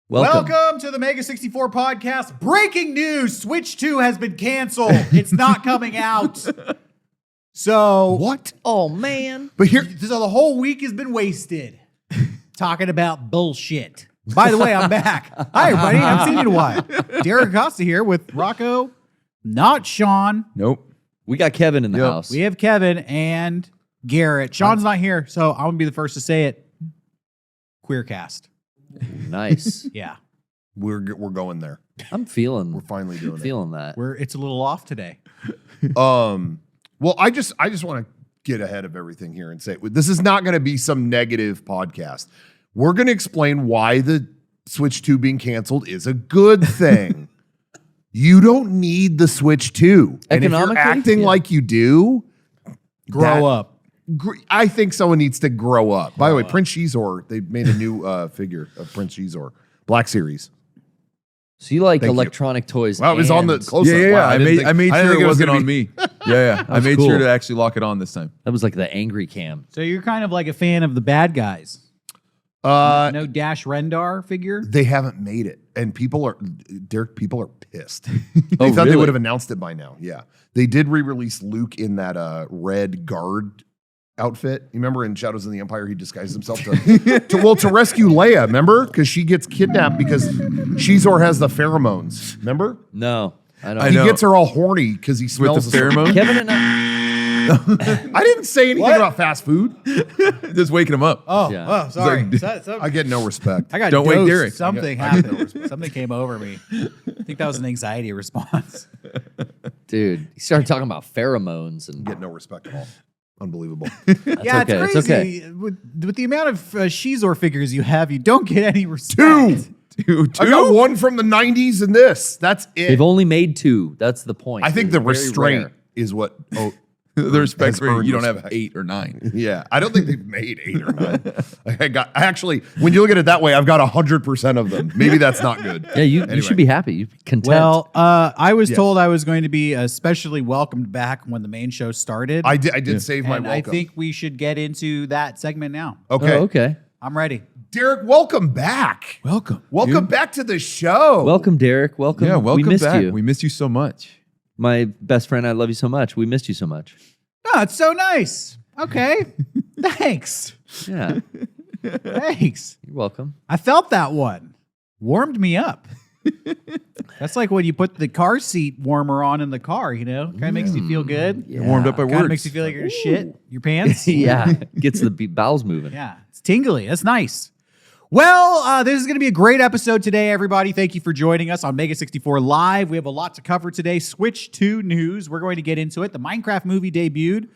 Welcome to the Mega64 podcast. Breaking news, Switch 2 has been canceled. It's not coming out. So What? Oh, man. But here, so the whole week has been wasted talking about bullshit. By the way, I'm back. Hi, everybody. I haven't seen you in a while. Derek Acosta here with Rocco, not Shawn. Nope. We got Kevin in the house. We have Kevin and Garrett. Shawn's not here, so I'm going to be the first to say it. Queercast. Nice. Yeah. we're going there. I'm feeling. We're finally doing feeling that. It's a little off today. it. Well, I just want to get ahead of everything here and say this is not going to be some negative podcast. We're going to explain why the Switch 2 being canceled is a good thing. You don't need the Switch 2. And if you're Economically? acting like you do, Grow up. I think someone needs to grow up. By the way, Prince Shizor, they made a new figure of Prince Shizor. Black Series. So you like Thank you. electronic toys? Well, it was on the and- close-up. Yeah. Wow, I didn't made I didn't sure think it wasn't gonna on be- me. Yeah. I was made cool. sure to actually lock it on this time. That was like the angry cam. So you're kind of like a fan of the bad guys. No Dash Rendar figure? They haven't made it, and people are pissed. They Oh, thought they really? would have announced it by now. Yeah, they did re-release Luke in that red guard outfit. You remember in Shadows of the Empire, he disguised himself to rescue Leia. Remember, because she gets kidnapped because Shizor has the pheromones. Remember, No, I don't. I he know. gets her all horny because he With smells the pheromone? Kevin and I. I didn't say anything about fast food. Just waking him up. Oh, Yeah. oh, sorry. It's I get no respect. I got Don't wake dosed. Derek. Something happened. Something came over me. I think that was an anxiety response. Dude, he started talking about pheromones and Get no respect at all. Unbelievable. Yeah, okay, it's it's crazy. okay. With the amount of Shizor figures you have, you don't get any respect. Dude, I got one from the 90s and this. That's it. they've only made two. That's the point. I think They're the very restraint rare. is what. Oh, the respect has for earned you don't have respect. 8 or 9. Yeah, I don't think they've made 8 or 9. I actually, when you look at it that way, I've got 100% of them. Maybe that's not good. Yeah, you Anyway. should be happy. You be content. Well, I was Yes. told I was going to be especially welcomed back when the main show started. I did save my and welcome. I think we should get into that segment now. Okay. Oh, okay. I'm ready. Derek, welcome back. Welcome. Welcome back to the show. Welcome, Derek. Welcome. Yeah, welcome We missed back. you. We missed you so much. My best friend, I love you so much. We missed you so much. Oh, it's so nice. Okay. Thanks. Yeah. Thanks. You're welcome. I felt that one. Warmed me up. That's like when you put the car seat warmer on in the car, you know? Kind of makes you feel good. Yeah. Warmed up at Kind work. of makes you feel like you're gonna shit your pants. Yeah. Gets the bowels moving. Yeah, it's tingly. That's nice. Well, this is going to be a great episode today, everybody. Thank you for joining us on Mega64 Live. We have a lot to cover today. Switch 2 news. We're going to get into it. The Minecraft movie debuted.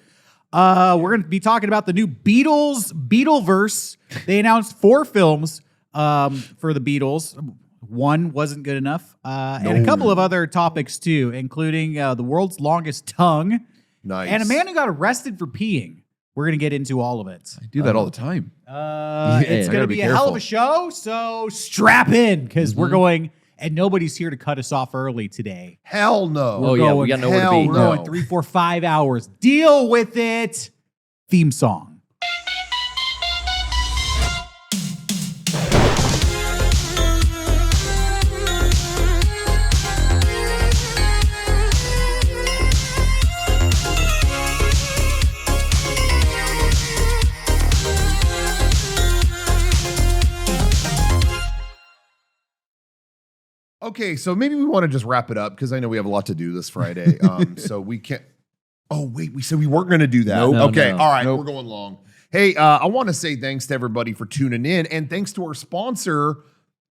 We're going to be talking about the new Beatleverse. They announced 4 films for the Beatles. One wasn't good enough. And a couple of other topics, too, including the world's longest tongue Nice. and a man who got arrested for peeing. We're going to get into all of it. I do that all the time. It's I going to gotta be be a hell of careful. a show, so strap in because we're going, and nobody's here to cut us off early today. Hell no. Oh, yeah. We got nowhere to hell be. We're no. going 3, 4, 5 hours. Deal with it. Theme song. Okay, so maybe we want to just wrap it up because I know we have a lot to do this Friday. So we can't. Oh, wait, we said we weren't going to do that. Nope. No, Okay, no. all right, Nope. we're going long. Hey, I want to say thanks to everybody for tuning in, and thanks to our sponsor,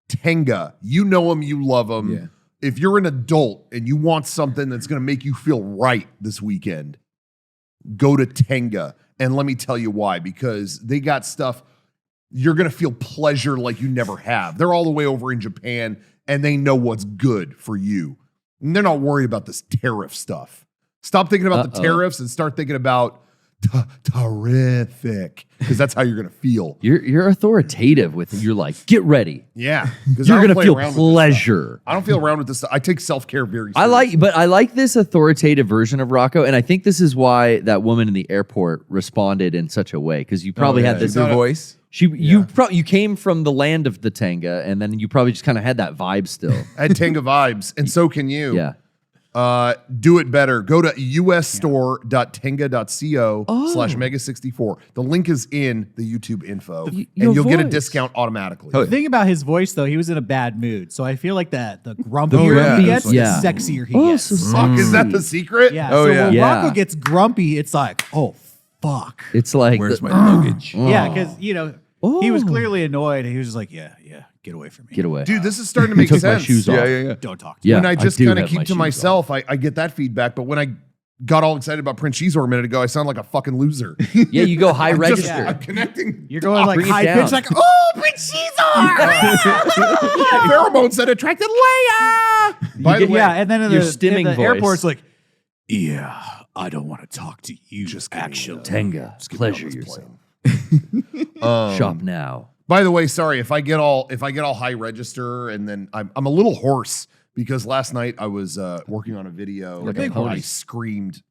Tenga. You know them, you love them. Yeah. If you're an adult and you want something that's going to make you feel right this weekend, go to Tenga. And let me tell you why, because they got stuff you're going to feel pleasure like you never have. They're all the way over in Japan, and they know what's good for you. And they're not worried about this tariff stuff. Stop thinking about the tariffs and start thinking about terrific, because that's how you're going to feel. You're authoritative with it. You're like, get ready. Yeah. You're going to feel pleasure. I don't feel around with this stuff. I take self-care very seriously. I like this authoritative version of Rocco, and I think this is why that woman in the airport responded in such a way, because you probably had this. Your voice. You came from the land of the Tenga, and then you probably just kind of had that vibe still. I had Tenga vibes, and so can you. Yeah. Do it better. Go to usstore.tenga.co/mega64. The link is in the YouTube info, and you'll get a discount automatically. Oh, The thing about his voice, though, he was in a bad mood. So I feel like the grumpier yeah. he gets, Yeah. the sexier he Oh, gets. so Fuck, is that the secret? Yeah. Oh, so yeah. when Yeah. Rocco gets grumpy, it's like, oh, fuck. It's like Where's my luggage? Yeah, because, he was Oh. clearly annoyed. He was just like, yeah, get away from me. get away. Dude, this is starting to make Took my sense. shoes off. Yeah. Don't talk to me. Yeah, When I just do kind of have my keep to shoes myself, I get that feedback. But when I got all excited about Prince Shizor a minute ago, I sound like a fucking loser. Yeah, you go high I'm register. I'm connecting. You're going like bring it high down. pitch, like, oh, Prince Shizor! Pheromones that attracted Leia. By the way, Yeah, and then in your the, stimming in the voice. airport's like, yeah, I don't want to talk to you. Just actually. Tenga, pleasure this yourself. Um, Shop now. By the way, sorry if I get all high register, and then I'm a little hoarse because last night I was working on a video Like a and pony. I screamed.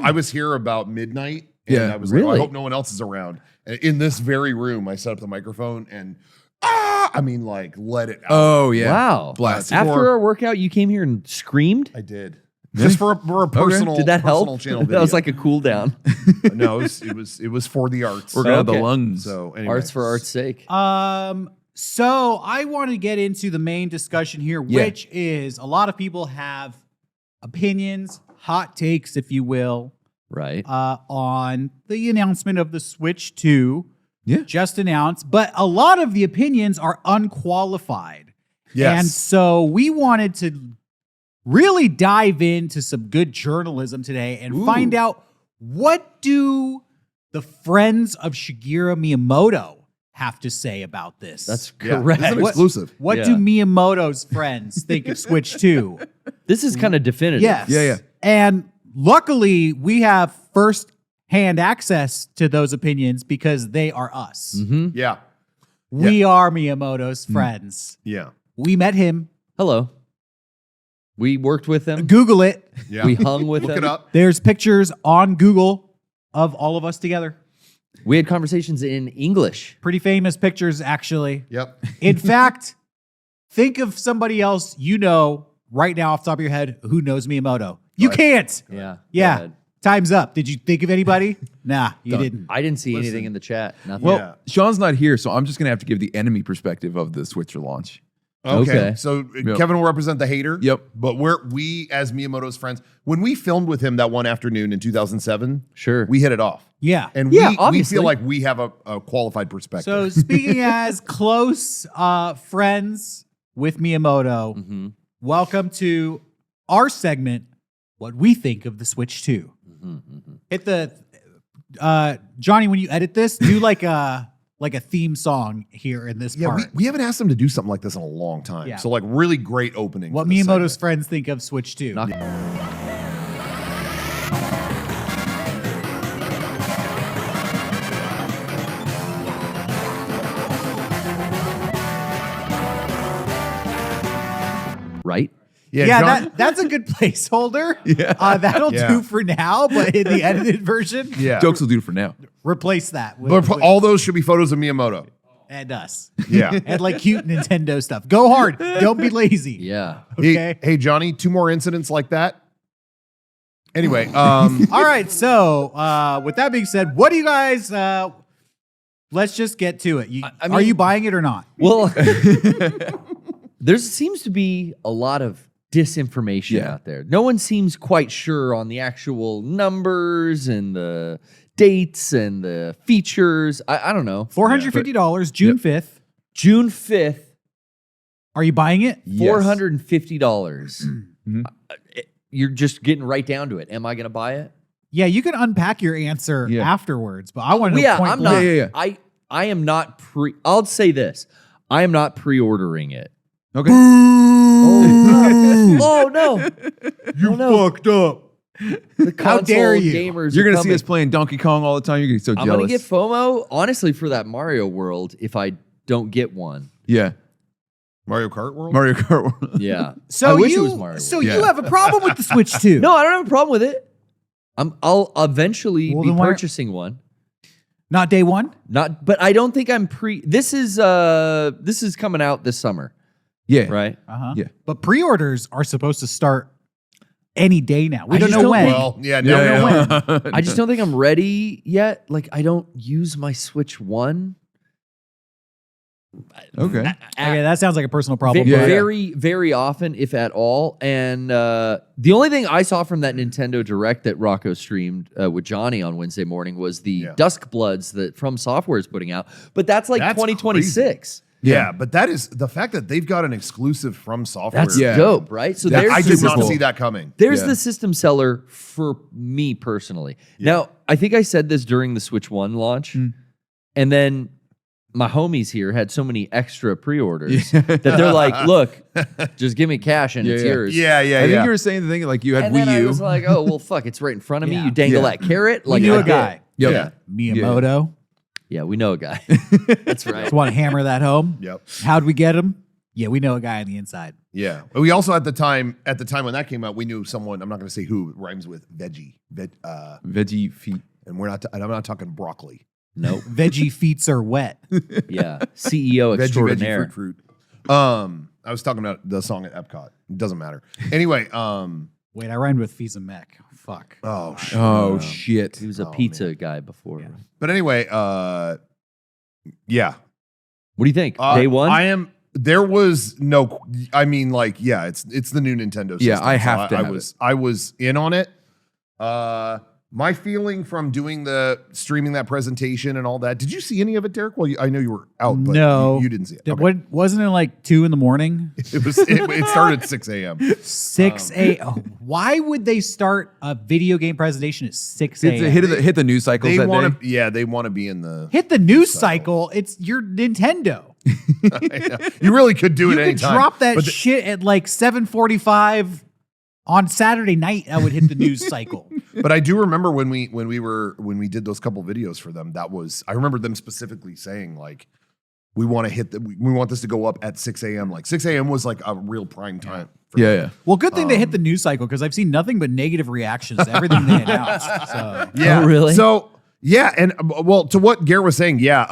I was here about midnight, and Yeah. I was like, oh, I Really? hope no one else is around. And in this very room, I set up the microphone and let it out. Oh yeah. Wow. Blast. After- After our workout, you came here and screamed? I did. Just for a personal, Did that personal help? channel That video. was like a cool down. No, it was for the arts. Working out the Okay. lungs. So anyway. Arts for art's sake. So I want to get into the main discussion here, Yeah. which is a lot of people have opinions, hot takes, if you will, Right. on the announcement of the Switch 2 Yeah. just announced, but a lot of the opinions are unqualified. Yes. And so we wanted to really dive into some good journalism today and find out, what do the friends of Shigeru Miyamoto have to say about this? That's Yeah, correct. this is an What- exclusive. What Yeah. do Miyamoto's friends think of Switch 2? This is kind of definitive. Yes. Yeah. And luckily, we have first-hand access to those opinions because they are us. Mm-hmm. Yeah. We are Miyamoto's friends. Yeah. We met him. Hello. We worked with them. Google it. Yeah. We hung with Look them. it up. There's pictures on Google of all of us together. We had conversations in English. Pretty famous pictures, actually. Yep. In fact, think of somebody else you know right now off the top of your head who knows Miyamoto. You ahead. can't. Yeah. Yeah. Go ahead. Time's up. Did you think of anybody? Nah, you didn't. I didn't see Listen. anything in the chat. Nothing. Well, Yeah. Sean's not here, so I'm just gonna have to give the enemy perspective of the Switcher launch. Okay. Okay. So Kevin will represent the hater. Yep. But we as Miyamoto's friends, when we filmed with him that one afternoon in 2007, Sure. we hit it off. Yeah. And Yeah, we obviously. feel like we have a qualified perspective. So speaking as close friends with Miyamoto, Mm-hmm. welcome to our segment, What We Think of the Switch 2. Hit the Johnny, when you edit this, do like a theme song here in this yeah, part. we haven't asked him to do something like this in a long time. Yeah. So like really great opening. What for this Miyamoto's segment. friends think of Switch 2. Knock- Right? Yeah, John- that's a good placeholder. Yeah. That'll Yeah. do for now, but in the edited version, yeah. Jokes will do it for now. replace that with, But all those should be photos of Miyamoto. and us. Yeah. And like cute Nintendo stuff. Go hard. Don't be lazy. Yeah. Okay. Hey, Johnny, 2 more incidents like that. Anyway, All right. So, with that being said, what do you guys? Let's just get to it. I Are mean- you buying it or not? Well, there seems to be a lot of disinformation Yeah. out there. No one seems quite sure on the actual numbers and the dates and the features. I don't know. $450, June 5th. June 5th, Are you buying it? Yes. $450. Mhm. You're just getting right down to it. Am I going to buy it? Yeah, you can unpack your answer Yeah. afterwards, but I want to know Yeah, point I'm blank. not. Yeah. I am not I'll say this. I am not pre-ordering it. Okay. Oh no. you no. fucked up. The How dare console you. Gamers You're are gonna see coming. us playing Donkey Kong all the time. You're gonna get so I'm jealous. gonna get FOMO, honestly, for that Mario World if I don't get one. Yeah. Mario Kart World? Mario Kart World. Yeah. So I wish you, it was Mario so World. you Yeah. have a problem with the Switch 2? No, I don't have a problem with it. I'll eventually Well, be then why- purchasing one. Not day one? But I don't think I'm this is coming out this summer, Yeah. right? Uh-huh. Yeah. But pre-orders are supposed to start any day now. We I don't just know don't when. Well, yeah, no, Yeah. no. I just don't think I'm ready yet. Like, I don't use my Switch 1. Okay. Okay, that sounds like a personal problem. Yeah. Very, very often, if at all. And the only thing I saw from that Nintendo Direct that Rocco streamed with Johnny on Wednesday morning was the Dusk Bloods that From Software is putting out. But that's like That's 2026. Yeah, but that is the fact that they've got an exclusive from software. That's Yeah. dope, right? So I did there's not cool. see that coming. There's Yeah. the system seller for me personally. Now, I think I said this during the Switch 1 launch, and then my homies here had so many extra pre-orders that they're like, look, just give me cash and it's Yeah. yours. Yeah, yeah, I yeah. think you were saying the thing like you had And then Wii I U. was like, oh, well, fuck, it's right in front of me. Yeah. You dangle Yeah. that carrot. We Like knew I a did. guy. Yep. Yeah. Miyamoto. Yeah, we know a guy. That's right. Just want to hammer that home. Yep. How'd we get him? Yeah, we know a guy on the inside. Yeah. But we also at the time when that came out, we knew someone, I'm not going to say who, rhymes with veggie. Veggie feet. And I'm not talking broccoli. Nope. Veggie feets are wet. Yeah. CEO extraordinaire. Veggie, fruit. I was talking about the song at Epcot. It doesn't matter. Anyway, Wait, I rhymed with Fies and Mech. Fuck. oh shit. Oh shit. He was a pizza guy before. Yeah. But anyway, yeah. What do you think? Day one? There was no. I mean, like, yeah, it's the new Nintendo system. Yeah, I have to have it. I was in on it. My feeling from streaming that presentation and all that. Did you see any of it, Derek? Well, I know you were out, but No. you didn't see it. Okay. What, wasn't it like 2 a.m? It started at 6 a.m. 6 a.m. Why would they start a video game presenation at 6 It's a a.m.? hit the news cycles They that want day. to. Yeah, they want to be in the. Hit the news cycle. It's your Nintendo. You really could do You it could anytime. drop that but shit at like 7:45 on Saturday night. I would hit the news cycle. But I do remember when we did those couple videos for them. I remember them specifically saying like, we want this to go up at 6 a.m. Like 6 a.m. was like a real prime time. For Yeah, them. yeah. Well, good thing they hit the news cycle because I've seen nothing but negative reactions to everything they announced. So Yeah. Oh, really? So yeah, and well, to what Garrett was saying, yeah.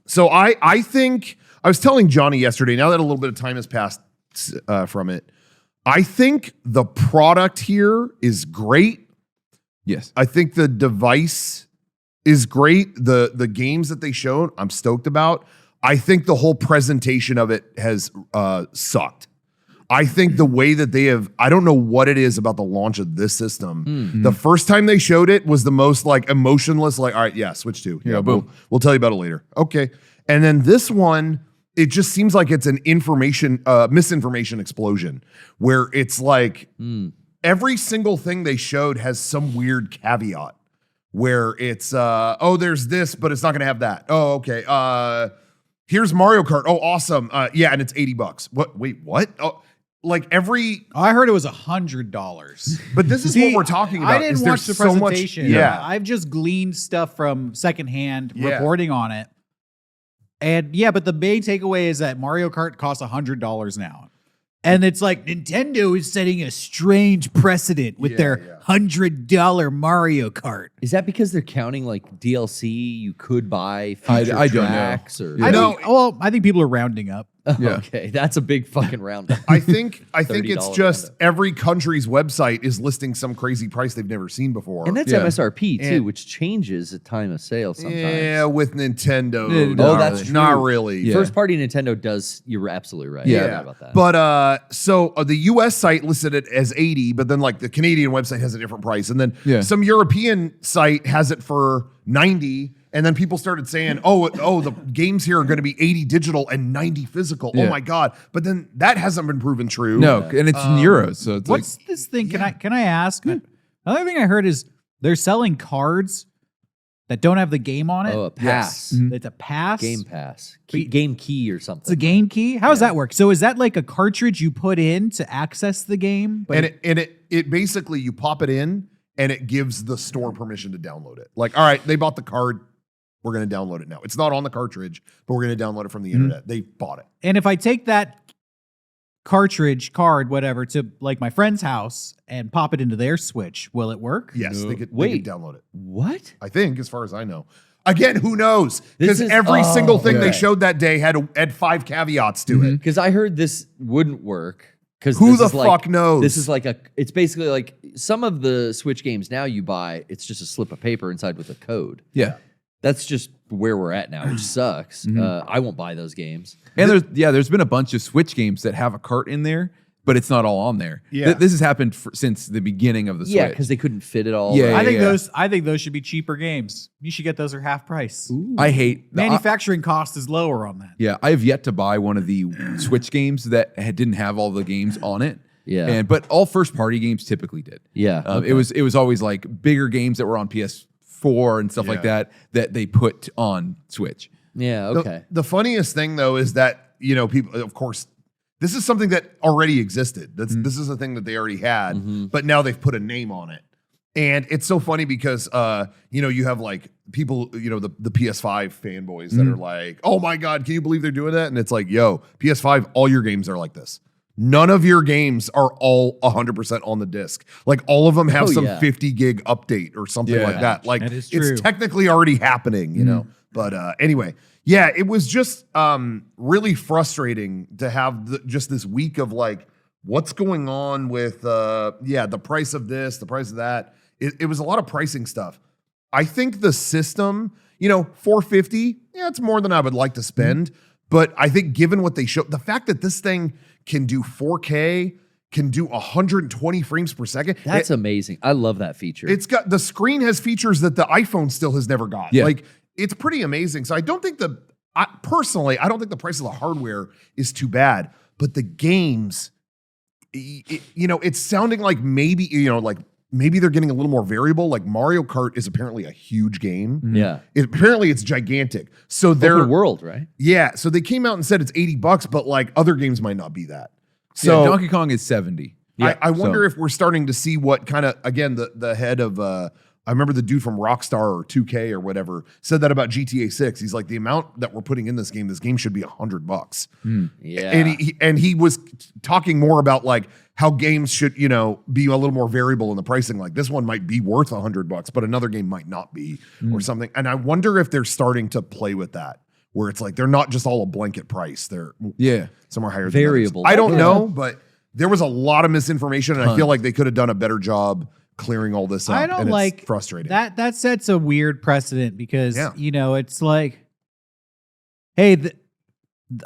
So I think I was telling Johnny yesterday. Now that a little bit of time has passed from it, I think the product here is great. Yes. I think the device is great. The games that they showed, I'm stoked about. I think the whole presentation of it has sucked. I think the way that they have, I don't know what it is about the launch of this system. The first time they showed it was the most like emotionless, like, all right, yeah, switch to. Yeah, boom. We'll tell you about it later. Okay. And then this one, it just seems like it's an misinformation explosion where it's like every single thing they showed has some weird caveat where it's, there's this, but it's not going to have that. Oh, okay. Here's Mario Kart. Oh, awesome. Yeah, and it's $80. What? Wait, what? Oh, like every. I heard it was $100. But this is what we're talking about. I didn't is watch there's the so much- presentation. yeah. I've just gleaned stuff from secondhand Yeah. reporting on it. And yeah, but the main takeaway is that Mario Kart costs $100 now. And it's like Nintendo is setting a strange precedent with their $100 Mario Kart. Is that because they're counting like DLC you could buy I future don't know. tracks or I think people are rounding up. Yeah. Okay, that's a big fucking roundup. I think it's $30 just roundup. every country's website is listing some crazy price they've never seen before. And that's Yeah. MSRP too, And- which changes at time of sale sometimes. yeah, with Nintendo. Yeah, not that's really. true. Not really. Yeah. First party Nintendo does, you're absolutely right. Yeah. I forgot about that. But so the US site listed it as 80, but then like the Canadian website has a different price. And then Yeah. some European site has it for 90. And then people started saying, oh, the games here are going to be 80 digital and 90 physical. Yeah. Oh my God. But then that hasn't been proven true. No, and it's in euros, so it's What's this thing? Can I ask? Another thing I heard is they're selling cards that don't have the game on it. Oh, a pass. It's a pass. Game pass. But- Game key or something. It's a game key. How does that work? So is that like a cartridge you put in to access the game? But And it basically, you pop it in and it gives the store permission to download it. Like, all right, they bought the card. We're going to download it now. It's not on the cartridge, but we're going to download it from the internet. They bought it. And if I take that card, whatever, to like my friend's house and pop it into their Switch, will it work? Yes, they could Wait. download it. What? I think, as far as I know. Again, who knows? This Because is- every single thing they okay. showed that day had 5 caveats to it. Because I heard this wouldn't work. Because Who the fuck knows? This is like it's basically like some of the Switch games now you buy, it's just a slip of paper inside with a code. Yeah. That's just where we're at now, which sucks. I won't buy those games. And there's been a bunch of Switch games that have a cart in there, but it's not all on there. Yeah. This has happened since the beginning of the Switch. Yeah, because they couldn't fit it all. Yeah, right? I think those should be cheaper games. You should get those for half price. I hate Manufacturing cost is lower on that. Yeah, I have yet to buy one of the Switch games that didn't have all the games on it. Yeah. But all first party games typically did. Yeah, okay. It was always like bigger games that were on PS4 and stuff like that they put on Switch. Yeah, okay. The funniest thing though is that, people, of course, this is something that already existed. This is a thing that they already had, but now they've put a name on it. And it's so funny because, you have like people, the PS5 fanboys that are like, oh my God, can you believe they're doing that? And it's like, yo, PS5, all your games are like this. None of your games are all 100% on the disc. Like all of them have some 50 gig update or something like that. Like that is true. it's technically already happening, But anyway, yeah, it was just really frustrating to have just this week of like, what's going on with the price of this, the price of that. It was a lot of pricing stuff. I think the system, $450, yeah, it's more than I would like to spend. But I think given what they showed, the fact that this thing can do 4K, can do 120 frames per second. That's amazing. I love that feature. It's got, the screen has features that the iPhone still has never got. Yeah. Like, it's pretty amazing. So I don't think personally, I don't think the price of the hardware is too bad. But the games, it's sounding like maybe, maybe they're getting a little more variable. Like Mario Kart is apparently a huge game. yeah. Apparently it's gigantic. So they're Open world, right? yeah. So they came out and said it's $80, but like other games might not be that. So Donkey Kong is 70. I wonder if we're starting to see what kind of, again, the head of, I remember the dude from Rockstar or 2K or whatever said that about GTA 6. He's like, the amount that we're putting in this game should be $100. Yeah. And he was talking more about like how games should, be a little more variable in the pricing. Like this one might be worth $100, but another game might not be or something. And I wonder if they're starting to play with that, where it's like they're not just all a blanket price. They're somewhere higher. Variable. Than others. I don't know, but there was a lot of misinformation, and I feel like they could have done a better job clearing all this up. I don't and like it's frustrating. That sets a weird precedent because it's like, hey,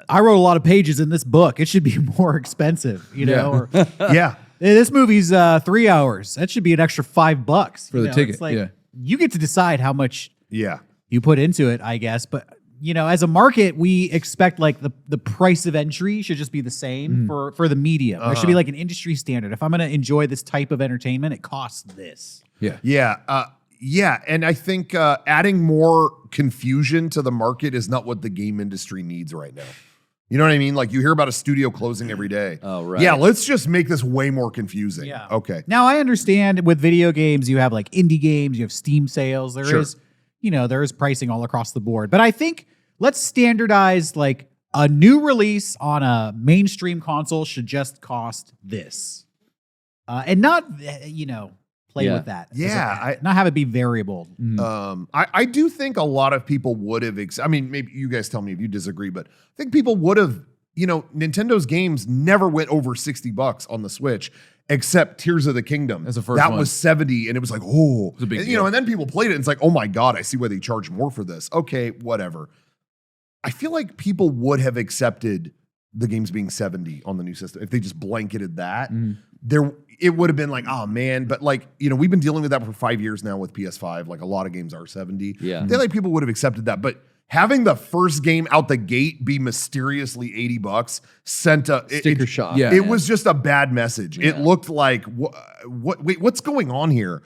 I wrote a lot of pages in this book. It should be more expensive, Or Yeah. hey, this movie's 3 hours. That should be an extra $5 For the ticket, It's like, yeah. you get to decide how much Yeah. you put into it, I guess. But as a market, we expect like the price of entry should just be the same for the medium. There should be like an industry standard. If I'm going to enjoy this type of entertainment, it costs this. Yeah. Yeah. Yeah. And I think adding more confusion to the market is not what the game industry needs right now. You know what I mean? Like you hear about a studio closing every day. Oh, right. Yeah, let's just make this way more confusing. Yeah. Okay. Now I understand with video games, you have like indie games, you have Steam sales. There is pricing all across the board. But I think let's standardize like a new release on a mainstream console should just cost this. And not, play with that. Yeah, not have it be variable. I do think a lot of people would have, maybe you guys tell me if you disagree, but I think people would have, Nintendo's games never went over $60 on the Switch, except Tears of the Kingdom. That's the first that one. was 70, and it was like, oh, was a big and, deal. and then people played it, and it's like, oh my God, I see why they charge more for this. Okay, whatever. I feel like people would have accepted the games being 70 on the new system if they just blanketed that. It would have been like, oh man, but like, we've been dealing with that for 5 years now with PS5. Like a lot of games are 70. Yeah. I feel like people would have accepted that, but having the first game out the gate be mysteriously $80 sent a Sticker shock. Yeah. It was just a bad message. Yeah. It looked like wait, what's going on here?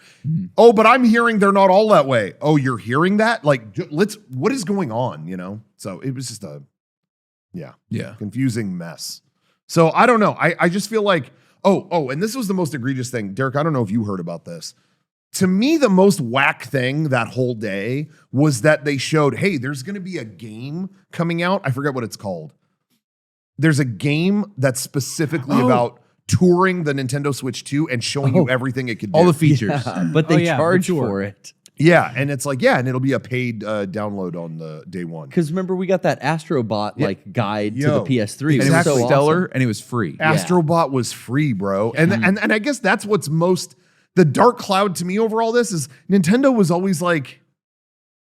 Oh, but I'm hearing they're not all that way. Oh, you're hearing that? Like, what is going on? So it was just a confusing mess. So I don't know. I just feel like, and this was the most egregious thing. Derek, I don't know if you heard about this. To me, the most whack thing that whole day was that they showed, hey, there's going to be a game coming out. I forget what it's called. There's a game that's specifically about touring the Nintendo Switch 2 and showing you everything it could do. All the features. But they yeah, charge mature. for it. Yeah, and it's like, and it'll be a paid download on the day one. Because remember, we got that Astrobot like guide to the PS3. And It it was was so stellar, awesome. and it was free. Astrobot was free, bro. And I guess that's what's most the dark cloud to me over all this is Nintendo was always like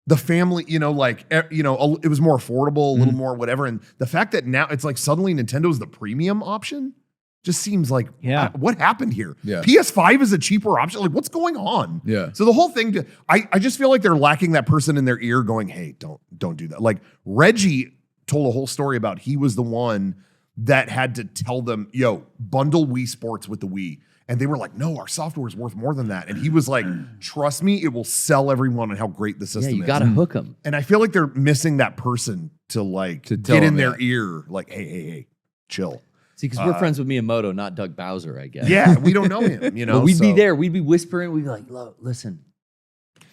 the family, it was more affordable, a little more whatever. And the fact that now it's like suddenly Nintendo's the premium option just seems like, what happened here? Yeah. PS5 is a cheaper option. Like, what's going on? Yeah. So the whole thing, I just feel like they're lacking that person in their ear going, hey, don't do that. Like Reggie told a whole story about he was the one that had to tell them, bundle Wii Sports with the Wii. And they were like, no, our software is worth more than that. And he was like, trust me, it will sell everyone on how great the system is. Yeah, you got to hook them. And I feel like they're missing that person to tell get in them their that. ear, like, hey, chill. See, because we're friends with Miyamoto, not Doug Bowser, I guess. Yeah, we don't know him, But we'd be there. We'd be whispering. We'd be like, listen.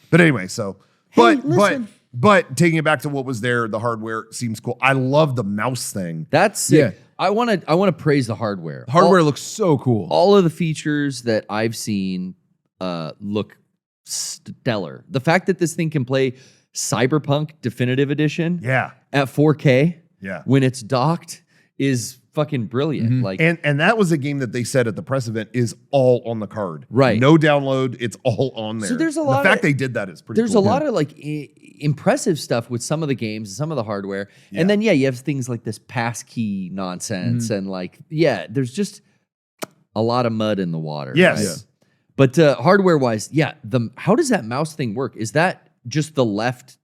But anyway, so, Hey, but listen. but taking it back to what was there, the hardware seems cool. I love the mouse thing. That's sick. Yeah. I want to praise the hardware. Hardware looks so cool. All of the features that I've seen look stellar. The fact that this thing can play Cyberpunk Definitive Edition Yeah, at 4K yeah. when it's docked is fucking brilliant. Mhm. Like, And that was a game that they said at the press event is all on the card. Right. No download. It's all on there. So there's a lot The fact of- they did that is pretty there's cool. a lot of like impressive stuff with some of the games and some of the hardware. Yeah. And then, you have things like this passkey nonsense. And like, there's just a lot of mud in the water. Yes. right? Yeah. But hardware wise, how does that mouse thing work? Is that just the left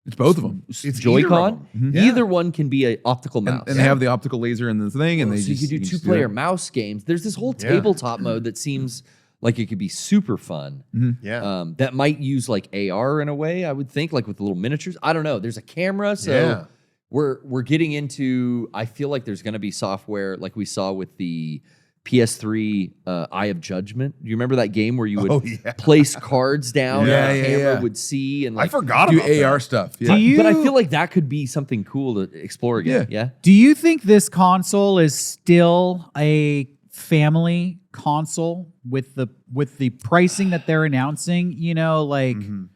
It's both of them. It's Joy-Con? either of them. Either one can be an optical mouse. And they have the optical laser in the thing, and they so just you could do just two-player it. mouse games. There's this whole Yeah. tabletop mode that seems like it could be super fun. Yeah. That might use like AR in a way, I would think, like with little miniatures. I don't know. There's a camera, so Yeah. we're getting into. I feel like there's going to be software like we saw with the PS3 Eye of Judgment. Do you remember that game where you would Oh, yeah. place cards down Yeah, and the camera yeah. would see and I like. forgot Do about AR that. stuff. Do Yeah. you- But I feel like that could be something cool to explore again. Yeah. Do you think this console is still a family console with the pricing that they're announcing? Mhm.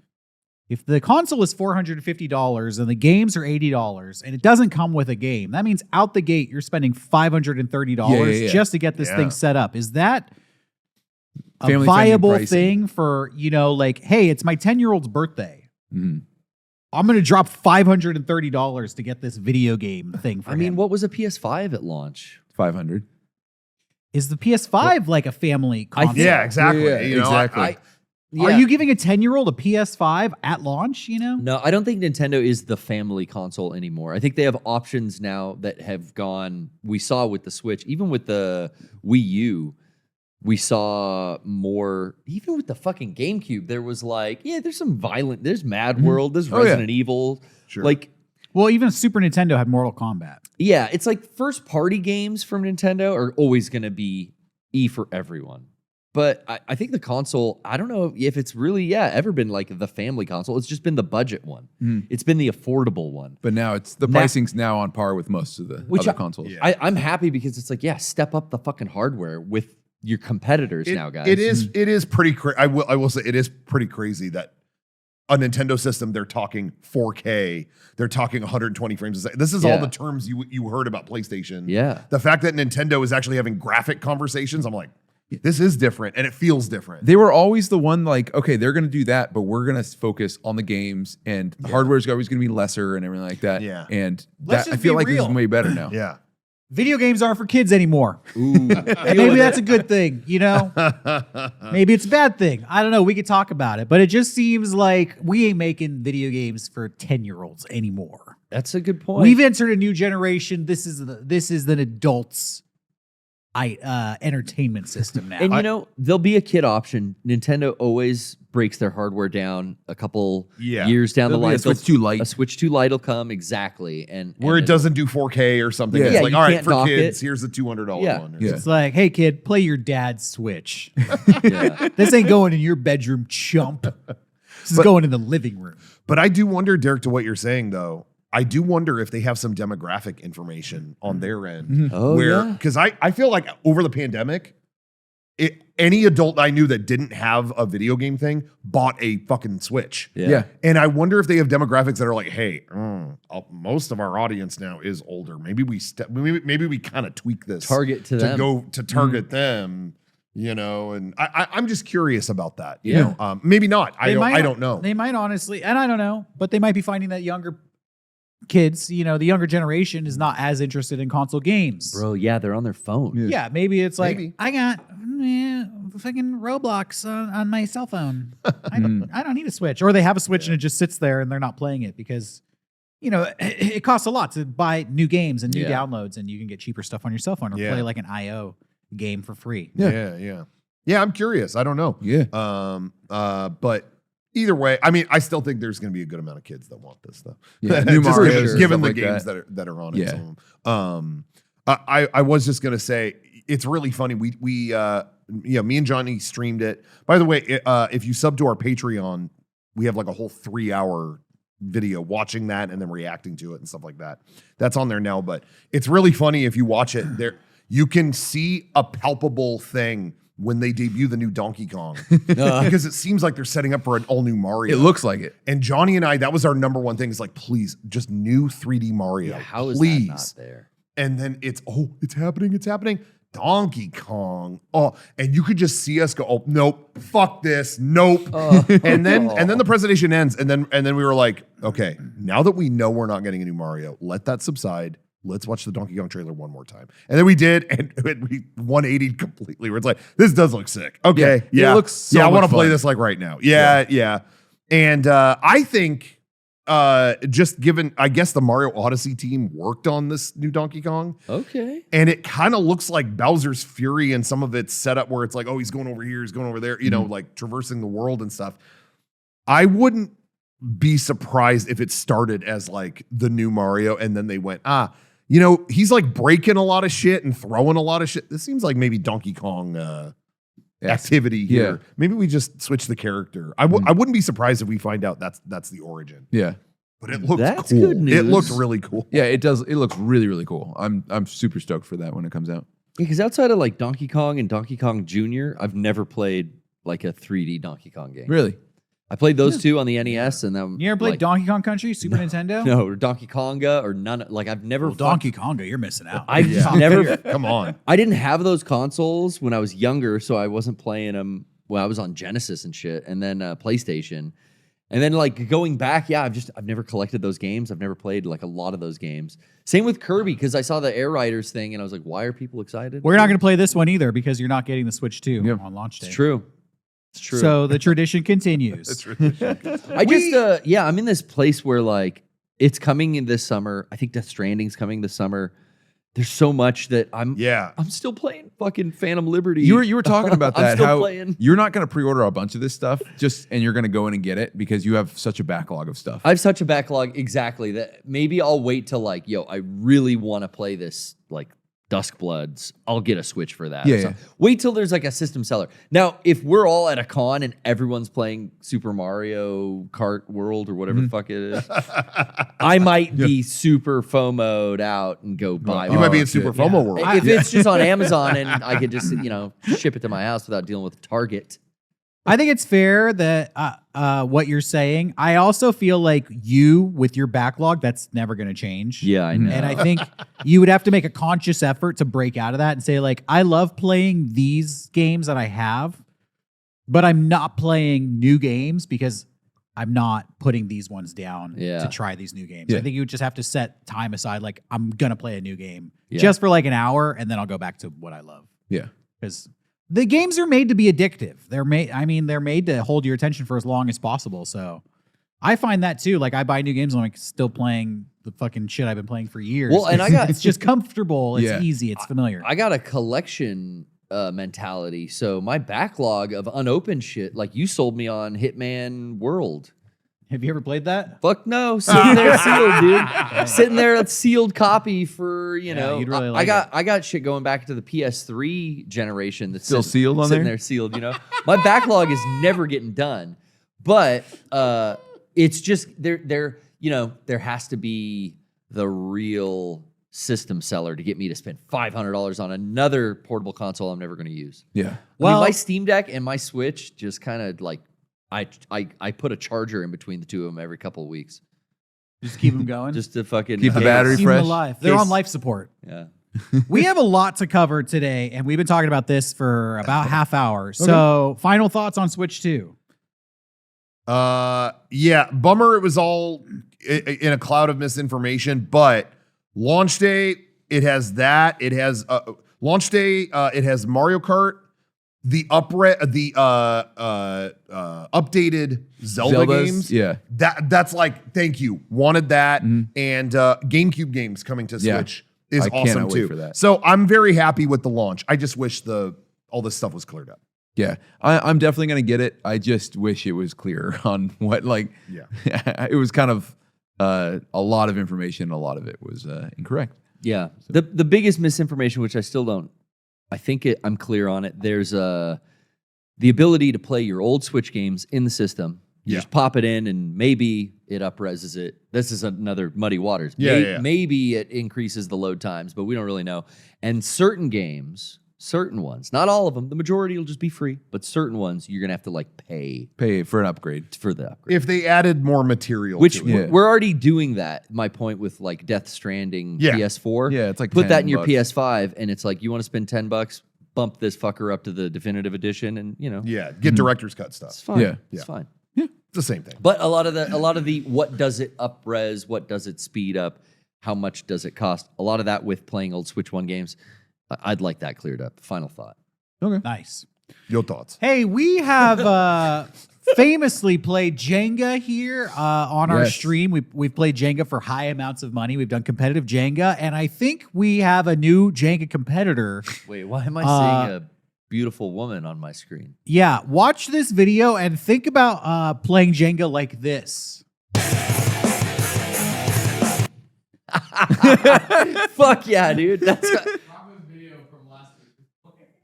If the console is $450 and the games are $80 and it doesn't come with a game, that means out the gate you're spending $530 Yeah. just to get this Yeah. thing set up. Is that a Family-friendly viable pricing. thing for, hey, it's my 10-year-old's birthday. Mhm. I'm going to drop $530 to get this video game thing for I mean, him. what was a PS5 at launch? 500. Is the PS5 like a family I console? think- Yeah, exactly. Yeah, exactly. Are you giving a 10-year-old a PS5 at launch, No, I don't think Nintendo is the family console anymore. I think they have options now that have gone. We saw with the Switch, even with the Wii U, we saw more. Even with the fucking GameCube, there was like, there's some violent. There's Mad World. There's Oh, yeah. Resident Evil. Sure. Like, Well, even Super Nintendo had Mortal Kombat. it's like first party games from Nintendo are always going to be for everyone. But I think the console, I don't know if it's really, ever been like the family console. It's just been the budget one. Mhm. It's been the affordable one. But now the Now- pricing's now on par with most of the Which other consoles. Yeah. I'm happy because it's like, step up the fucking hardware with your competitors now, guys. It is pretty crazy. I will say it is pretty crazy that a Nintendo system, they're talking 4K, they're talking 120 frames a second. This is all Yeah. the terms you heard about PlayStation. Yeah. The fact that Nintendo is actually having graphic conversations, I'm like, this is different and it feels different. They were always the one like, okay, they're going to do that, but we're going to focus on the games, and the hardware's always going to be lesser and everything like that. Yeah. And Let's that, I just feel be like this real. is way better now. Yeah. Video games aren't for kids anymore. Ooh. And maybe that's a good thing, Maybe it's a bad thing. I don't know. We could talk about it. But it just seems like we ain't making video games for 10-year-olds anymore. That's a good point. We've entered a new generation. This is an adult's entertainment system now. And there'll be a kid option. Nintendo always breaks their hardware down a couple years down the There'll be line. a Switch 2 Lite. A Switch 2 Lite will come, exactly. And Where it doesn't do 4K or something. Yeah. It's Yeah, like, you all right, can't for dock kids, it. here's the $200 Yeah. one. Yeah. It's like, hey, kid, play your dad's Switch. Yeah. This ain't going in your bedroom, chump. This is going in the living room. But I do wonder, Derek, to what you're saying, though, I do wonder if they have some demographic information on their end. Oh, yeah. Because I feel like over the pandemic, any adult I knew that didn't have a video game thing bought a fucking Switch. Yeah. And I wonder if they have demographics that are like, hey, most of our audience now is older. Maybe we maybe we kind of tweak this Target to them. go to target them. You know, and I'm just curious about that. You Yeah. know, maybe not. I don't know. They might honestly, and I don't know, but they might be finding that younger kids, you know, the younger generation is not as interested in console games. Bro, yeah, they're on their phone. Yeah, maybe it's like, Maybe. I got fucking Roblox on my cell phone. I don't need a Switch. Or they have a Switch and it just sits there and they're not playing it because, you know, it costs a lot to buy new games and new Yeah. downloads, and you can get cheaper stuff on your cell phone or Yeah. play like an IO game for free. Yeah. I'm curious. I don't know. Yeah. But either way, I mean, I still think there's going to be a good amount of kids that want this stuff. Yeah, new Just Marios given, and given stuff the like games that. that are on it. Yeah. Some of them. I was just going to say, it's really funny. We me and Johnny streamed it. By the way, if you sub to our Patreon, we have like a whole 3-hour video watching that and then reacting to it and stuff like that. That's on there now, but it's really funny if you watch it. There, you can see a palpable thing when they debut the new Donkey Kong because it seems like they're setting up for an all new Mario. It looks like it. And Johnny and I, that was our number one thing. Is like, please, just new 3D Mario. Yeah, how is please. that not there? And then it's happening. Donkey Kong. Oh, and you could just see us go, oh, nope, fuck this, nope. And then the presentation ends, and then we were like, okay, now that we know we're not getting a new Mario, let that subside. Let's watch the Donkey Kong trailer one more time. And then we did, and we 180'd completely. Where it's like, this does look sick. Okay, Yeah, it looks so I want much to play fun. this like right now. Yeah. And I think just given, I guess the Mario Odyssey team worked on this new Donkey Kong. Okay. And it kind of looks like Bowser's Fury and some of it's set up where it's like, oh, he's going over here, he's going over there, you know, like traversing the world and stuff. I wouldn't be surprised if it started as like the new Mario and then they went, you know, he's like breaking a lot of shit and throwing a lot of shit. This seems like maybe Donkey Kong activity here. Yeah. Maybe we just switch the character. I wouldn't be surprised if we find out that's the origin. Yeah. But it looked That's cool. good news. It looked really cool. Yeah, it does. It looks really, really cool. I'm super stoked for that when it comes out. Because outside of like Donkey Kong and Donkey Kong Jr., I've never played like a 3D Donkey Kong game. Really? I played those two on the NES, and then You ever played like, Donkey Kong Country, Super Nintendo? No, or Donkey Konga, or none. Like I've never. Well, Donkey Konga, you're missing out. I've just never. Come on. I didn't have those consoles when I was younger, so I wasn't playing them. Well, I was on Genesis and shit, and then PlayStation, and then like going back, yeah, I've never collected those games. I've never played like a lot of those games. Same with Kirby, because I saw the Air Riders thing, and I was like, why are people excited? We're not going to play this one either because you're not getting the Switch 2 Yep. on launch day. It's true. It's true. So the tradition continues. I just, I'm in this place where like it's coming in this summer. I think Death Stranding's coming this summer. There's so much that I'm still playing fucking Phantom Liberty. You were talking about I'm that. still How playing. you're not going to pre-order a bunch of this stuff, and you're going to go in and get it because you have such a backlog of stuff. I have such a backlog, exactly, that maybe I'll wait till like, I really want to play this like Duskbloods. I'll get a Switch for that. Yeah, So yeah. wait till there's like a system seller. Now, if we're all at a con and everyone's playing Super Mario Kart World or whatever the fuck it is, I might be super FOMO'd out and go buy You one. might be in Super FOMO world. If it's just on Amazon and I could just, ship it to my house without dealing with Target. I think it's fair that what you're saying. I also feel like you, with your backlog, that's never going to change. Yeah, I know. And I think you would have to make a conscious effort to break out of that and say, like, I love playing these games that I have, but I'm not playing new games because I'm not putting these ones down to try these new games. Yeah. I think you would just have to set time aside, like, I'm going to play a new game Yeah. just for like an hour, and then I'll go back to what I love. Yeah. Because the games are made to be addictive. They're made to hold your attention for as long as possible. So I find that too. Like I buy new games and I'm like still playing the fucking shit I've been playing for years. Well, and it's just comfortable. It's Yeah. easy. It's familiar. I got a collection mentality. So my backlog of unopened shit, like you sold me on Hitman World. Have you ever played that? Fuck no, sitting there sealed, dude. Sitting there, a sealed copy for you'd really like I got shit going back to the PS3 generation that's Still sealed on sitting there? sealed. My backlog is never getting done, but it's just there has to be the real system seller to get me to spend $500 on another portable console I'm never going to use. Yeah. Well, my Steam Deck and my Switch just kind of like I put a charger in between the two of them every couple of weeks Just keep them going. just to fucking Keep the case- battery keep them fresh. alive. They're Case- on life support. Yeah. We have a lot to cover today, and we've been talking about this for about half hour. So, final thoughts on Switch 2. Yeah, bummer. It was all in a cloud of misinformation, but launch day, it has that. It has launch day. It has Mario Kart, the updated Zelda Zeldas, games. yeah. That's like, thank you. Wanted that. And GameCube games coming to Yeah. Switch is I awesome cannot wait too. for that. So I'm very happy with the launch. I just wish all this stuff was cleared up. Yeah, I'm definitely gonna get it. I just wish it was clear on what it was kind of a lot of information. A lot of it was incorrect. Yeah. The biggest misinformation, which I still don't, I think I'm clear on it. There's the ability to play your old Switch games in the system. You just pop it in and maybe it up-reses it. This is another muddy waters. Maybe it increases the load times, but we don't really know. And certain games, certain ones, not all of them, the majority will just be free, but certain ones you're going to have to like pay for an upgrade. for the upgrade. If they added more material Which to it. we're already doing that. My point with like Death Stranding PS4. Yeah, it's like put that in $10. your PS5 and it's like you want to spend $10, bump this fucker up to the definitive edition and Get director's cut stuff. it's fine. Yeah. It's fine. It's the same thing. But a lot of the what does it up-res, what does it speed up, how much does it cost? A lot of that with playing old Switch 1 games. I'd like that cleared up. Final thought. Okay. Nice. Your thoughts? Hey, we have famously played Jenga here on our Yes. stream. We've played Jenga for high amounts of money. We've done competitive Jenga, and I think we have a new Jenga competitor. Wait, why am I seeing a beautiful woman on my screen? Yeah, watch this video and think about playing Jenga like this. Fuck yeah, dude.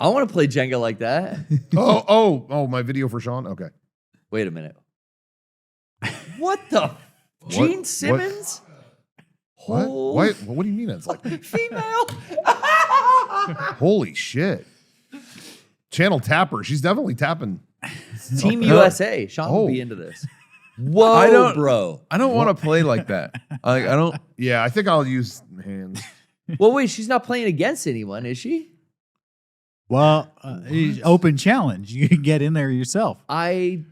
I want to play Jenga like that. Oh, my video for Shawn? Okay. Wait a minute. What the? Gene Simmons? What? Oh, What do you mean? It's like, female? holy shit. Channel Tapper. She's definitely tapping. Team USA. Shawn will be into this. Whoa, bro. I don't want to play like that. I don't. Yeah, I think I'll use hands. Well, wait, she's not playing against anyone, is she? Well, open challenge. You can get in there yourself. The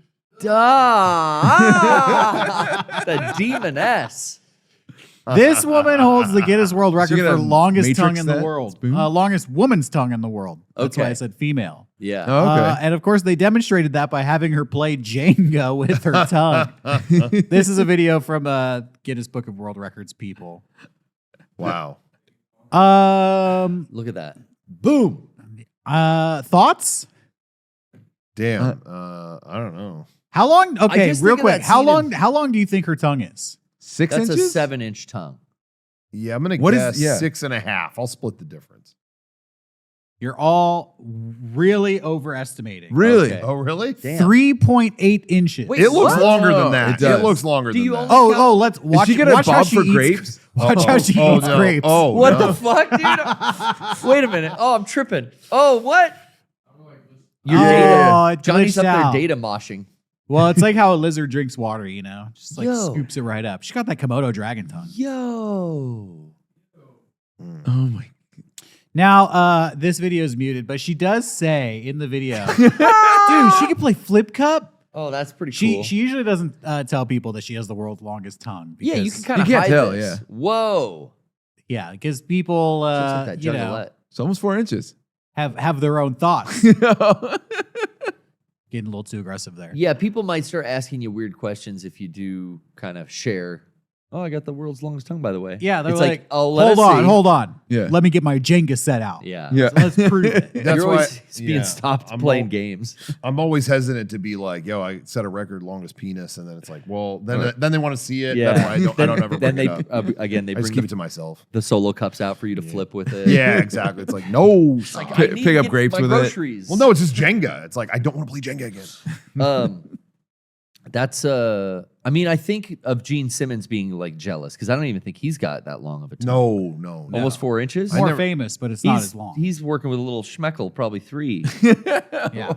demoness. This woman holds the Guinness World Record gonna for longest tongue Matrix in the that world. spoon? Longest woman's tongue in the world. That's why Okay. I said female. Yeah. Oh, okay. And of course, they demonstrated that by having her play Jenga with her tongue. This is a video from Guinness Book of World Records people. Wow. Look at that. Boom. Thoughts? Damn. I don't know. How long? Okay, just real think of quick. that How scene long? How long do you think her tongue is? 6 That's inches. a 7-inch tongue. Yeah, I'm going to What is- guess yeah. 6.5. I'll split the difference. You're all really overestimating. Really? Okay. Oh, really? Damn. 3.8 inches. Wait, It looks What? longer Oh, than that. it does. It looks longer Do than you that. only- Let's watch. Is she gonna watch how bob she for eats- grapes? Watch how she Oh, eats no. grapes. Oh, What no. the fuck, dude? Wait a minute. Oh, I'm tripping. Oh, what? You're Oh, data. it Johnny's glitched up out. there data moshing. Well, it's like how a lizard drinks water, you know? Just like Yo. scoops it right up. She got that Komodo dragon tongue. Yo. Oh my. Now, this video is muted, but she does say in the video, dude, she can play flip cup. Oh, that's pretty She cool. she usually doesn't tell people that she has the world's longest tongue. yeah, you because- can kind of You can't hide tell, this. yeah. Whoa. Yeah, because people, Looks like that you know, juggalette. It's almost 4 inches. have their own thoughts. Yeah. Getting a little too aggressive there. Yeah, people might start asking you weird questions if you do kind of share. Oh, I got the world's longest tongue, by the way. Yeah, they're it's like, oh, let us see. hold on. Yeah. Let me get my Jenga set out. Yeah. Yeah. So let's prove it. That's You're why always being yeah, stopped I'm playing al- games. I'm always hesitant to be like, yo, I set a record longest penis, and then it's like, well, then they want to see it. Yeah. That's why I don't ever Then bring they it up. again they I just bring keep it to myself. the solo cups out for you to flip with it. Yeah, exactly. It's like, no. stop. I need Pick to up get grapes my with it. groceries. Well, no, it's just Jenga. It's like, I don't want to play Jenga again. That's I mean, I think of Gene Simmons being like jealous because I don't even think he's got that long of a tongue. No. Almost 4 inches. More famous, but it's not he's, as long. He's working with a little schmeckle, probably 3. Yeah.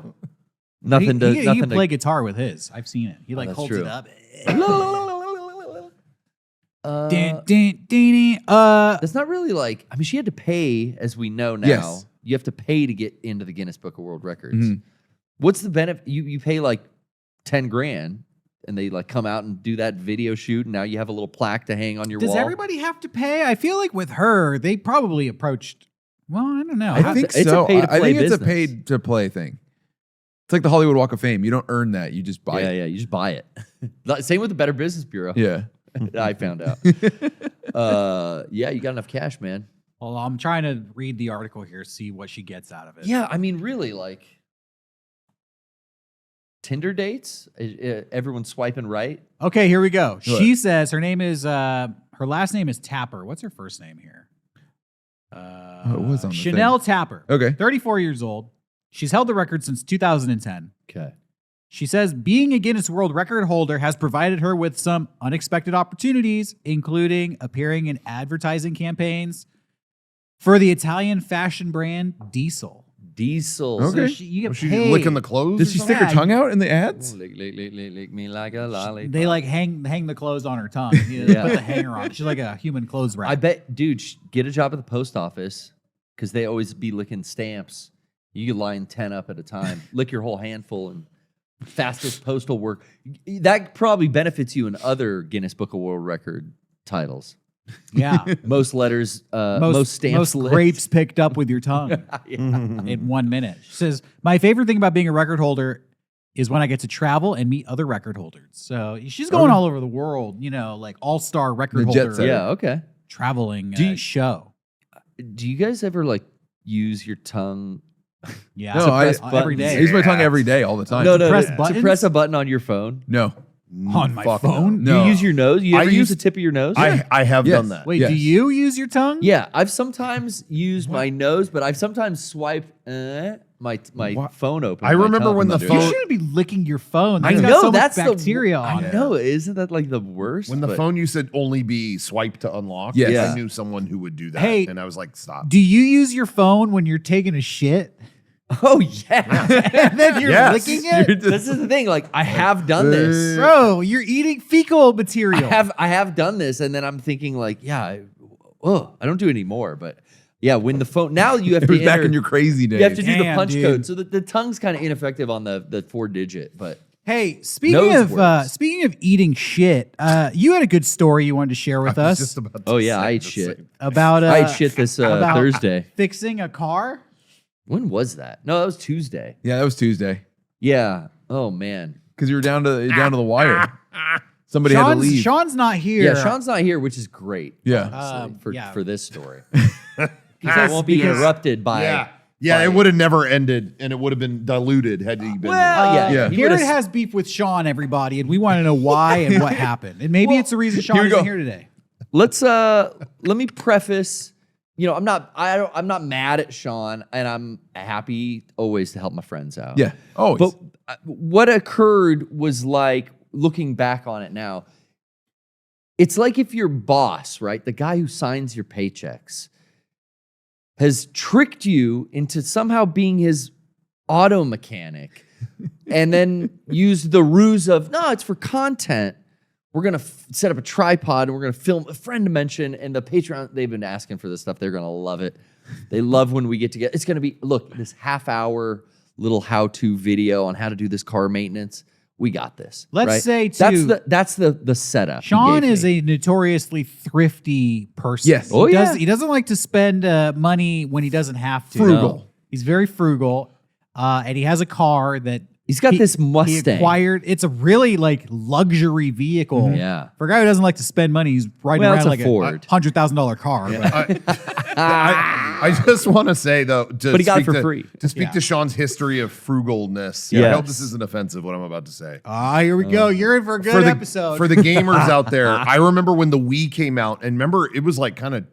Nothing to. He nothing can play to. guitar with his. I've seen it. He like that's holds true. it up. That's not really like. I mean, she had to pay, as we know now. Yes. You have to pay to get into the Guinness Book of World Records. Mhm. What's the benefit? You pay like 10 grand, and they like come out and do that video shoot, and now you have a little plaque to hang on your Does wall. everybody have to pay? I feel like with her, they probably approached. Well, I don't know. I think it's a so. pay-to-play I think it's a business. paid to play thing. It's like the Hollywood Walk of Fame. You don't earn that. You just buy it. Yeah, you just buy it. Same with the Better Business Bureau. Yeah. I found out. Yeah, you got enough cash, man. Well, I'm trying to read the article here, see what she gets out of it. Yeah, I mean, really, like Tinder dates. Everyone's swiping right. Okay, here we go. What? She says her name is her last name is Tapper. What's her first name here? it was on the Chanel Tapper. Okay. 34 years old. She's held the record since 2010. Okay. She says being a Guinness World Record holder has provided her with some unexpected opportunities, including appearing in advertising campaigns for the Italian fashion brand Diesel. Diesel. Okay. So you get Was she paid. licking the clothes? Did or she something? stick her tongue out in the ads? Lick me like a lollipop. They like hang the clothes on her tongue. You Yeah. Put the hanger on. She's like a human clothes wrap. I bet, dude, get a job at the post office because they always be licking stamps. You could line 10 up at a time, lick your whole handful, and fastest postal work. That probably benefits you in other Guinness Book of World Record titles. Yeah. Most letters, most stamps, most licked. grapes picked up with your tongue Yeah. in 1 minute. She says, my favorite thing about being a record holder is when I get to travel and meet other record holders. So she's going all over the world, like all-star record The jet holder setter. Yeah, okay. traveling Do you- show. Do you guys ever like use your tongue? Yeah. No, press every buttons. I day. use my tongue every day, all the time. No, press to buttons? press a button on your phone. No. On my Fuck phone? Do No. you use your nose? You I ever use use- the tip of your nose? I have Yes. done that. Wait, Yes. do you use your tongue? Yeah, I've sometimes used my nose, but I've sometimes swiped my What? phone open. I with my remember tongue. when the You phone shouldn't be licking your phone. I It's got know so much that's bacteria the. on I it. know, isn't that like the worst? when the But- phone you said only be swiped to unlock. Yes. Yeah. I knew someone who would do that. Hey, and I was like, stop. Do you use your phone when you're taking a shit Oh yeah, and then you're Yes. licking it? this is the thing. Like I have done this. Bro, you're eating fecal material. I have done this, and then I'm thinking like, yeah, I don't do it anymore. But yeah, when the phone now you have It to was back enter- in your crazy days. you have to do the Damn, punch dude. code, so the tongue's kind of ineffective on the 4-digit. But Hey, speaking Nose works. speaking of eating shit, you had a good story you wanted to share with I was us just about to oh yeah, say I ate the shit. same. about I ate shit this about Thursday. fixing a car. When was that? No, that was Tuesday. Yeah, that was Tuesday. Yeah. Oh man. Because you were down to the wire. Somebody had to leave. Sean's not here. Yeah, Sean's not here, which is great. Yeah. Honestly, yeah. for this story. Because I won't be because- interrupted by. Yeah, by- it would have never ended, and it would have been diluted had he been. Well, yeah, Yeah. he Garrett would've- has beef with Sean, everybody, and we want to know why and what happened. And maybe it's the reason Sean here we isn't go. here today. Let me preface. I'm not mad at Shawn, and I'm happy always to help my friends out. Yeah. Always. But what occurred was like looking back on it now. It's like if your boss, right, the guy who signs your paychecks, has tricked you into somehow being his auto mechanic, and then used the ruse of no, it's for content. We're going to set up a tripod and we're going to film a friend dimension, and the Patreon, they've been asking for this stuff. They're going to love it. They love when we get together. It's going to be, look, this half-hour little how-to video on how to do this car maintenance. We got this. Let's right? say, too, that's the setup. he Sean gave is me. a notoriously thrifty person. Yes. Oh, yeah. He doesn't like to spend money when he doesn't have to. Frugal. No. He's very frugal, and he has a car that He's got this he Mustang. acquired. It's a really like luxury vehicle. Yeah. For a guy who doesn't like to spend money, he's riding Well, around it's a like Ford. a $100,000 car. But I just want to say though, But he got it for free. To speak Yeah. to Sean's history of frugalness. Yes. I hope this isn't offensive what I'm about to say. here we go. You're in for a good For the episode. for the gamers out there, I remember when the Wii came out, and remember it was like kind of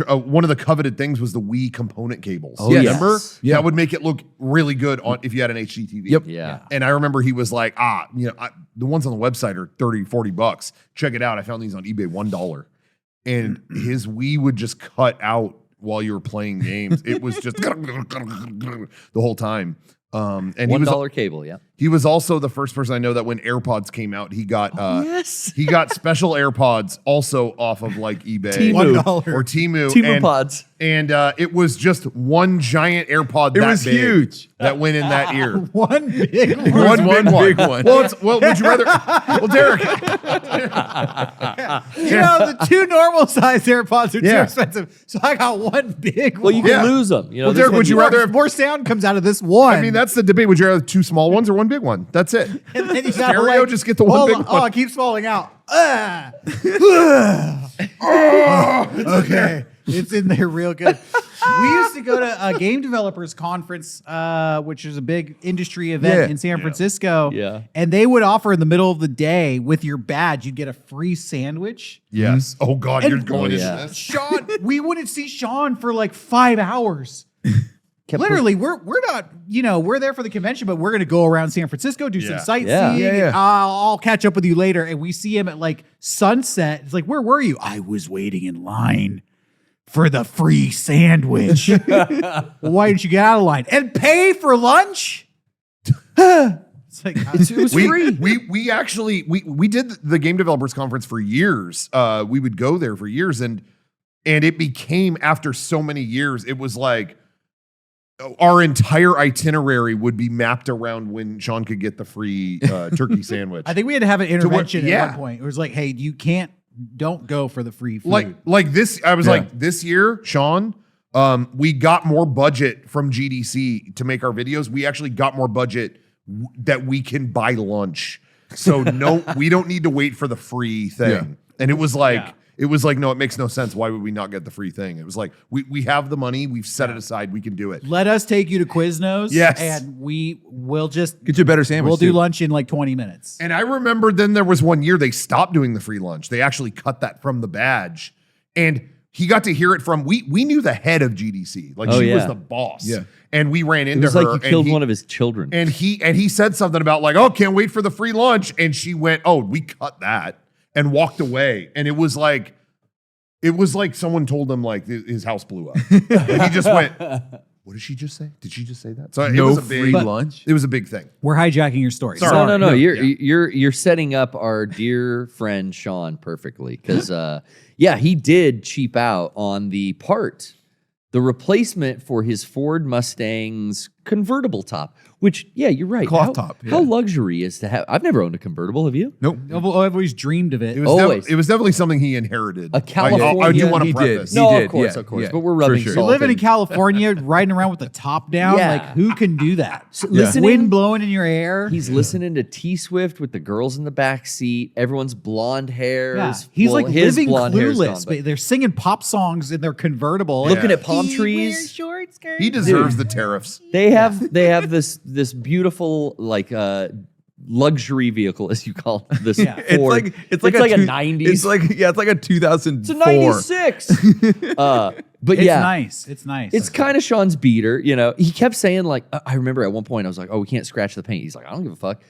one of the coveted things was the Wii component cables. Oh, yes. Remember? Yeah. That would make it look really good on if you had an HD TV. Yep. Yeah. And I remember he was like, the ones on the website are $30-$40. Check it out. I found these on eBay, $1. And his Wii would just cut out while you were playing games. It was just the whole time. And $1 cable, yeah. he was also the first person I know that when AirPods came out, he got Yes. he got special AirPods also off of like eBay Temu. $1. or Temu. Temu and, pods. And it was just one giant AirPod. It that was big huge. that went in that ear. One big It one. was one big one. Well, would you rather? Well, Derek, The 2 normal size AirPods are too Yeah. expensive. So I got one big Well, you one. can Yeah. lose them. Well, this Derek, one would you you- rather have- more sound comes out of this one. I mean, that's the debate. Would you rather 2 small ones or one big one? That's it. And then you gotta Stereo, just get the one hold big on. one. Oh, it keeps falling out. Okay. It's in there real good. We used to go to a game developers conference, which is a big industry event Yeah. in San Francisco. Yeah. And they would offer in the middle of the day with your badge, you'd get a free sandwich. Yes. Oh God, And- you're going Oh, into yeah. this. Sean, we wouldn't see Sean for like 5 hours. Literally, we're not, we're there for the convention, but we're going to go around San Francisco, do some Yeah. sightseeing. Yeah. Yeah. I'll catch up with you later. And we see him at like sunset. It's like, where were you? I was waiting in line for the free sandwich. Well, why didn't you get out of line and pay for lunch? It's like, It was free. We actually we did the game developers conference for years. We would go there for years, and it became after so many years, it was like our entire itinerary would be mapped around when Shawn could get the free turkey sandwich. I think we had to have an intervention yeah. at one point. It was like, hey, don't go for the free food. like this. I was Yeah. like, this year, Shawn, we got more budget from GDC to make our videos. We actually got more budget that we can buy lunch. So no, we don't need to wait for the free thing. Yeah. And it was like, Yeah. no, it makes no sense. Why would we not get the free thing? It was like, we have the money. We've set it aside. We can do it. Let us take you to Quiznos. Yes. And we'll just Get you a better sandwich. we'll do too. lunch in like 20 minutes. And I remember then there was one year they stopped doing the free lunch. They actually cut that from the badge. And he got to hear it from, we knew the head of GDC. Like Oh, she was yeah. the boss. Yeah. And we ran It into was her. like you and killed he- one of his children. And he said something about like, oh, can't wait for the free lunch. And she went, oh, we cut that and walked away. And it was like someone told him like his house blew up. And he just went, what did she just say? Did she just say that? So it No was a free big lunch. It was a big thing. We're hijacking your story. Sorry. Sorry. No. Yeah. You're setting up our dear friend Shawn perfectly because he did cheap out on the replacement for his Ford Mustang's convertible top. Which you're right. Cloth top, yeah. How luxury is to have? I've never owned a convertible. Have you? Nope. I've always dreamed of it. It was, Always. it was definitely something he inherited. A California- I do want to He did. preface. He No, did, of course, yeah, of course. yeah, But we're for rubbing sure. salt. You're living in in. California, riding around with the top down. Yeah. Like, who can do that? Listening. Wind blowing in your hair. He's listening to T Swift with the girls in the back seat. Everyone's blonde hair. Yeah. is- He's well, like his living blonde hair's clueless, gone, but but they're singing pop songs in their convertible. looking Yeah. at palm trees. short skirts. He deserves the tariffs. They have this beautiful like luxury vehicle, as you call this. Yeah. Ford. It's like a two- 90s. It's like a 2004. It's a 96. But It's yeah, nice. It's nice. it's kind of Shawn's beater. He kept saying like, I remember at one point I was like, oh, we can't scratch the paint. He's like, I don't give a fuck.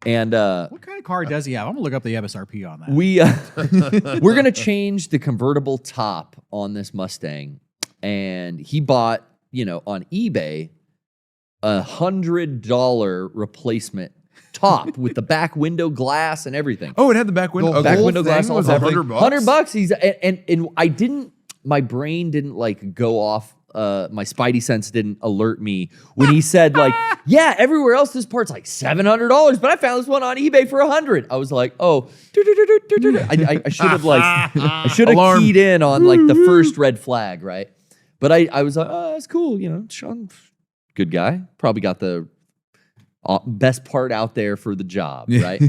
And what kind of car does he have? I'm gonna look up the MSRP on that. we're gonna change the convertible top on this Mustang, and he bought on eBay $100 replacement top with the back window glass and everything. Oh, it had the back window. The Okay. Back whole window glass, thing all was everything. $100. $100. He's and I didn't. My brain didn't like go off. My spidey sense didn't alert me when he said like, yeah, everywhere else this part's like $700, but I found this one on eBay for $100. I was like, oh, I should have Alarm. keyed in on like the first red flag, right? But I was like, oh, that's cool. Shawn, good guy. Probably got the best part out there for the job, right?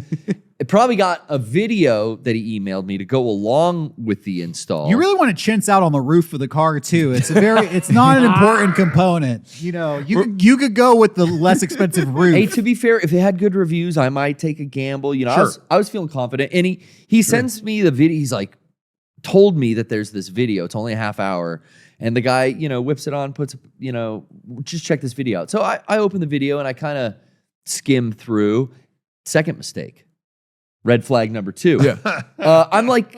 It probably got a video that he emailed me to go along with the install. You really want to chintz out on the roof of the car too. It's it's not an important component. You could go with the less expensive roof. Hey, to be fair, if it had good reviews, I might take a gamble. I was feeling confident. And he sends me the video. He's like, told me that there's this video. It's only a half hour. And the guy, whips it on, puts, just check this video out. So I open the video and I kind of skim through. Second mistake. Red flag number 2. Yeah. I'm like,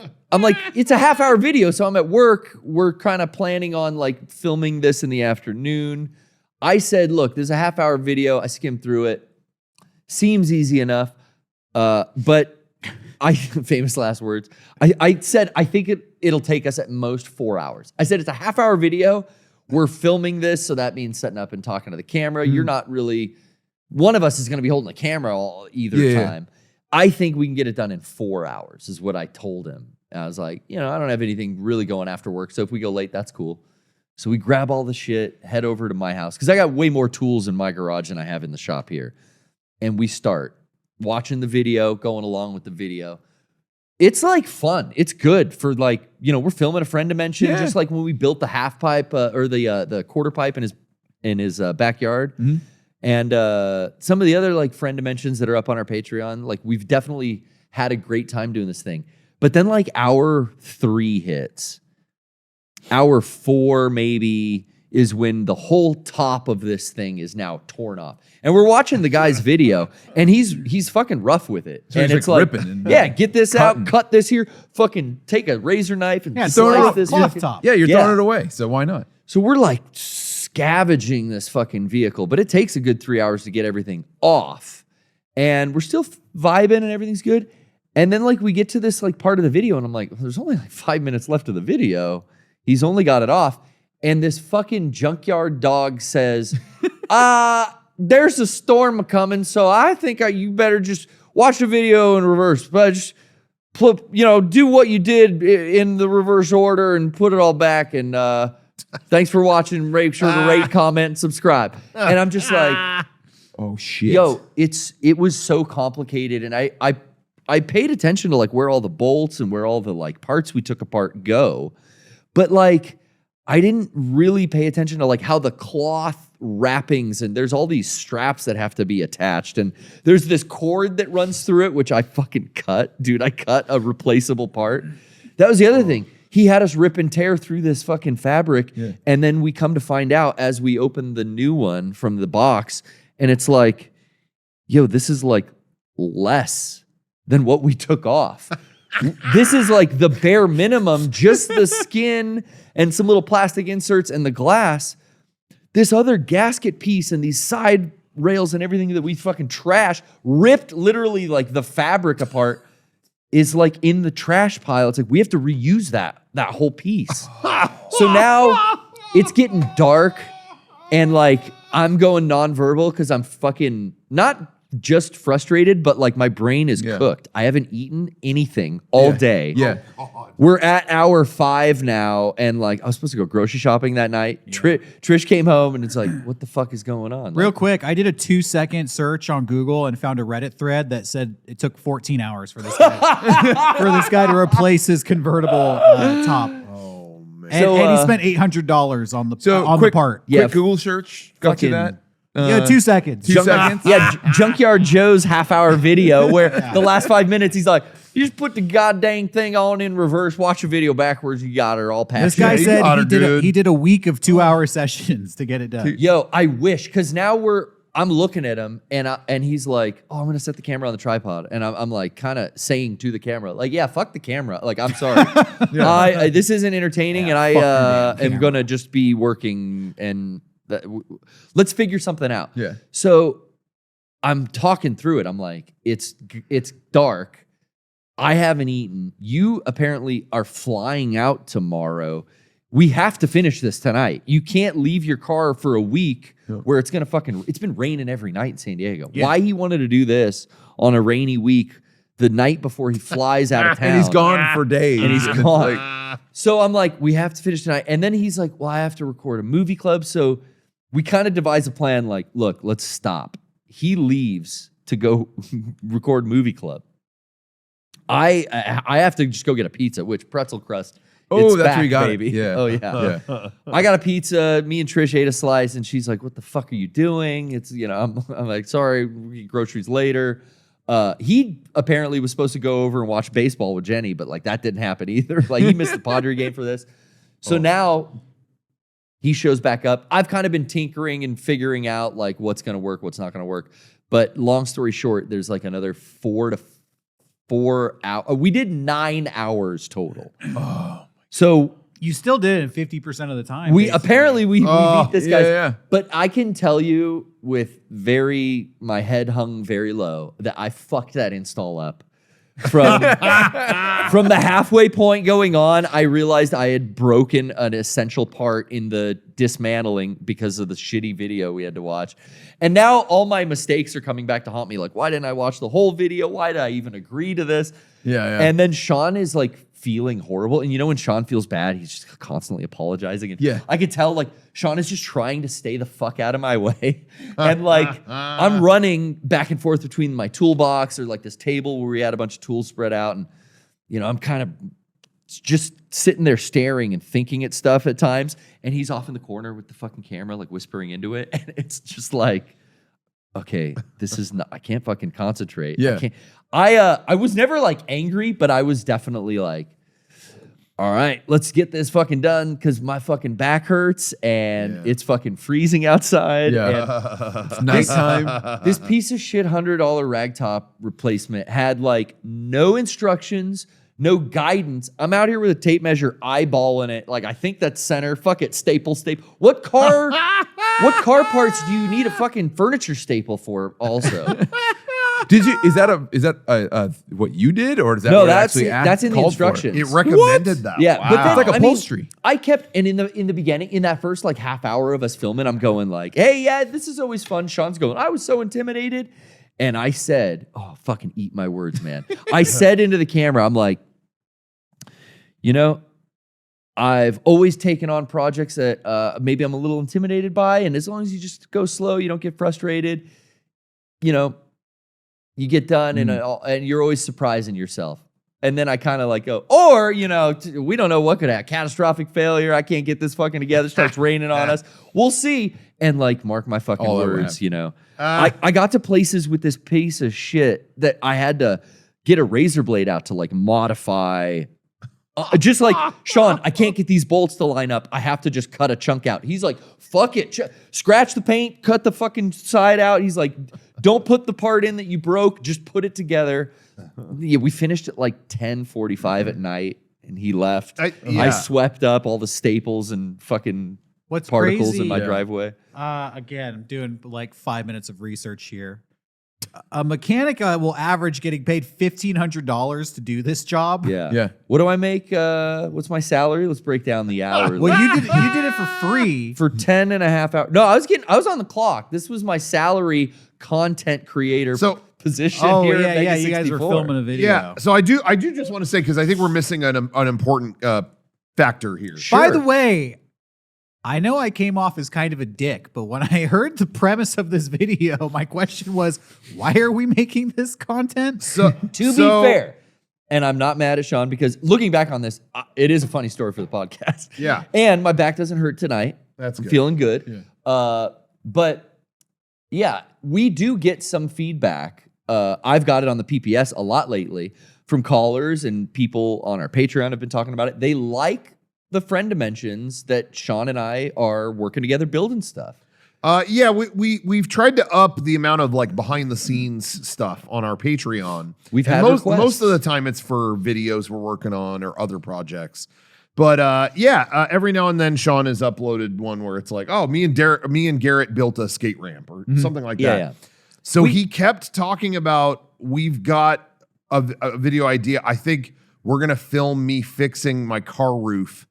it's a half hour video. So I'm at work. We're kind of planning on like filming this in the afternoon. I said, look, there's a half hour video. I skimmed through it. Seems easy enough. But famous last words. I said, I think it'll take us at most 4 hours. I said, it's a half hour video. We're filming this. So that means setting up and talking to the camera. You're not really, one of us is going to be holding the camera either time. I think we can get it done in 4 hours is what I told him. I was like, I don't have anything really going after work. So if we go late, that's cool. So we grab all the shit, head over to my house. Because I got way more tools in my garage than I have in the shop here. And we start watching the video, going along with the video. It's like fun. It's good for like, we're filming a friend dimension, just like when we built the half pipe or the quarter pipe in his backyard. Mm-hmm. And some of the other like friend dimensions that are up on our Patreon, like we've definitely had a great time doing this thing. But then like hour 3 hits. Hour 4 maybe is when the whole top of this thing is now torn off. And we're watching the guy's video, and he's fucking rough with it. So and he's it's like like, ripping and get this cutting. out, cut this here, fucking take a razor knife and throw it slice off, this. cloth top. Yeah, you're throwing it away. So why not? So we're like scavenging this fucking vehicle, but it takes a good 3 hours to get everything off. And we're still vibing and everything's good. And then like we get to this like part of the video and I'm like, there's only like 5 minutes left of the video. He's only got it off. And this fucking junkyard dog says, there's a storm coming. So I think you better just watch the video in reverse, but just do what you did in the reverse order and put it all back. And thanks for watching. Make sure to rate, comment, and subscribe. And I'm just like, oh shit. Yo, it was so complicated. And I paid attention to like where all the bolts and where all the like parts we took apart go. But like, I didn't really pay attention to like how the cloth wrappings and there's all these straps that have to be attached. And there's this cord that runs through it, which I fucking cut. Dude, I cut a replaceable part. That was the other thing. He had us rip and tear through this fucking fabric. Yeah. And then we come to find out as we open the new one from the box, and it's like, yo, this is like less than what we took off. This is like the bare minimum, just the skin and some little plastic inserts and the glass. This other gasket piece and these side rails and everything that we fucking trashed, ripped literally like the fabric apart, is like in the trash pile. It's like we have to reuse that whole piece. So now it's getting dark and like I'm going nonverbal because I'm fucking not just frustrated, but like my brain is cooked. I haven't eaten anything all day. Yeah. We're at hour 5 now, and like I was supposed to go grocery shopping that night. Yeah. Trish came home, and it's like, what the fuck is going on? Real quick, I did a 2-second search on Google and found a Reddit thread that said it took 14 hours for this guy to replace his convertible top. Oh man! And he spent $800 on the part. Quick Google search got you that. 2 seconds. 2 seconds? Yeah, Junkyard Joe's half-hour video where the last 5 minutes he's like, you just put the goddamn thing on in reverse, watch the video backwards, you got her all past. This guy said he did a week of 2-hour sessions to get it done. Yo, I wish, because now I'm looking at him and he's like, oh, I'm gonna set the camera on the tripod, and I'm like kind of saying to the camera, like, yeah, fuck the camera, like I'm sorry, this isn't entertaining, and I am gonna just be working and. Let's figure something out. Yeah. So I'm talking through it. I'm like, it's dark. I haven't eaten. You apparently are flying out tomorrow. We have to finish this tonight. You can't leave your car for a week where it's been raining every night in San Diego. Yeah. Why he wanted to do this on a rainy week the night before he flies out of town. And he's gone for days. And he's gone. So I'm like, we have to finish tonight. And then he's like, well, I have to record a movie club. So we kind of devise a plan like, look, let's stop. He leaves to go record movie club. I have to just go get a pizza, which pretzel crust. Oh, it's that's back, where you got baby. it. Yeah. Oh, yeah. I got a pizza. Me and Trish ate a slice, and she's like, what the fuck are you doing? It's, I'm like, sorry, we get groceries later. He apparently was supposed to go over and watch baseball with Jenny, but like that didn't happen either. Like he missed the Padre game for this. So now he shows back up. I've kind of been tinkering and figuring out like what's going to work, what's not going to work. But long story short, there's like another 4 to 4 hours. We did 9 hours total. So You still did it 50% of the time. we basically. apparently we beat this guy. yeah. But I can tell you with my head hung very low that I fucked that install up. From the halfway point going on, I realized I had broken an essential part in the dismantling because of the shitty video we had to watch. And now all my mistakes are coming back to haunt me. Like, why didn't I watch the whole video? Why did I even agree to this? Yeah. And then Shawn is like feeling horrible. And you know when Shawn feels bad, he's just constantly apologizing. And Yeah. I could tell like Shawn is just trying to stay the fuck out of my way. And like I'm running back and forth between my toolbox or like this table where we had a bunch of tools spread out. And you know, I'm kind of just sitting there staring and thinking at stuff at times. And he's off in the corner with the fucking camera, like whispering into it. And it's just like, okay, this is not, I can't fucking concentrate. Yeah. I was never like angry, but I was definitely like, all right, let's get this fucking done because my fucking back hurts and it's fucking freezing outside. Yeah. It's nighttime. And this piece of shit $100 ragtop replacement had like no instructions, no guidance. I'm out here with a tape measure eyeballing it. Like, I think that's center. Fuck it, staple. What car parts do you need a fucking furniture staple for also? Did you? Is that what you did, or is that No, what it that's actually that's in the called for? instructions. It recommended that. Yeah, Wow. but then, It's like I mean, upholstery. I kept, and in the beginning, in that first like half hour of us filming, I'm going like, hey, yeah, this is always fun. Shawn's going, I was so intimidated. And I said, oh, fucking eat my words, man. I said into the camera, I'm like, you know, I've always taken on projects that maybe I'm a little intimidated by. And as long as you just go slow, you don't get frustrated, you know, you get done and you're always surprising yourself. And then I kind of like go, or, you know, we don't know what could happen. Catastrophic failure. I can't get this fucking together. Starts raining on us. We'll see. And like, mark my fucking All that words, happened. you know. I got to places with this piece of shit that I had to get a razor blade out to like modify. Just like, Shawn, I can't get these bolts to line up. I have to just cut a chunk out. He's like, fuck it. Scratch the paint, cut the fucking side out. He's like, don't put the part in that you broke. Just put it together. Yeah, we finished at like 10:45 at night and he left. I swept up all the staples and fucking particles crazy, in my driveway. Again, I'm doing like 5 minutes of research here. A mechanic will average getting paid $1,500 to do this job. Yeah. Yeah. What do I make? What's my salary? Let's break down the hours. Well, you did it for free. For 10 and a half hours. No, I was on the clock. This was my salary content creator position Oh here yeah, at yeah. Mega64. You guys were filming a video. Yeah. So I do just want to say, because I think we're missing an important factor here. By the way, I know I came off as kind of a dick, but when I heard the premise of this video, my question was, why are we making this content? So To be fair, and I'm not mad at Shawn because looking back on this, it is a funny story for the podcast. Yeah. And my back doesn't hurt tonight. That's I'm good. feeling good. Yeah. But yeah, we do get some feedback. I've got it on the PPS a lot lately from callers and people on our Patreon have been talking about it. They like the friend dimensions that Shawn and I are working together building stuff. Yeah, we've tried to up the amount of like behind the scenes stuff on our Patreon. We've had most requests. of the time it's for videos we're working on or other projects. But every now and then Shawn has uploaded one where it's like, oh, me and Garrett built a skate ramp or something like that. Yeah. So he kept talking about, we've got a video idea. I think we're gonna film me fixing my car roof.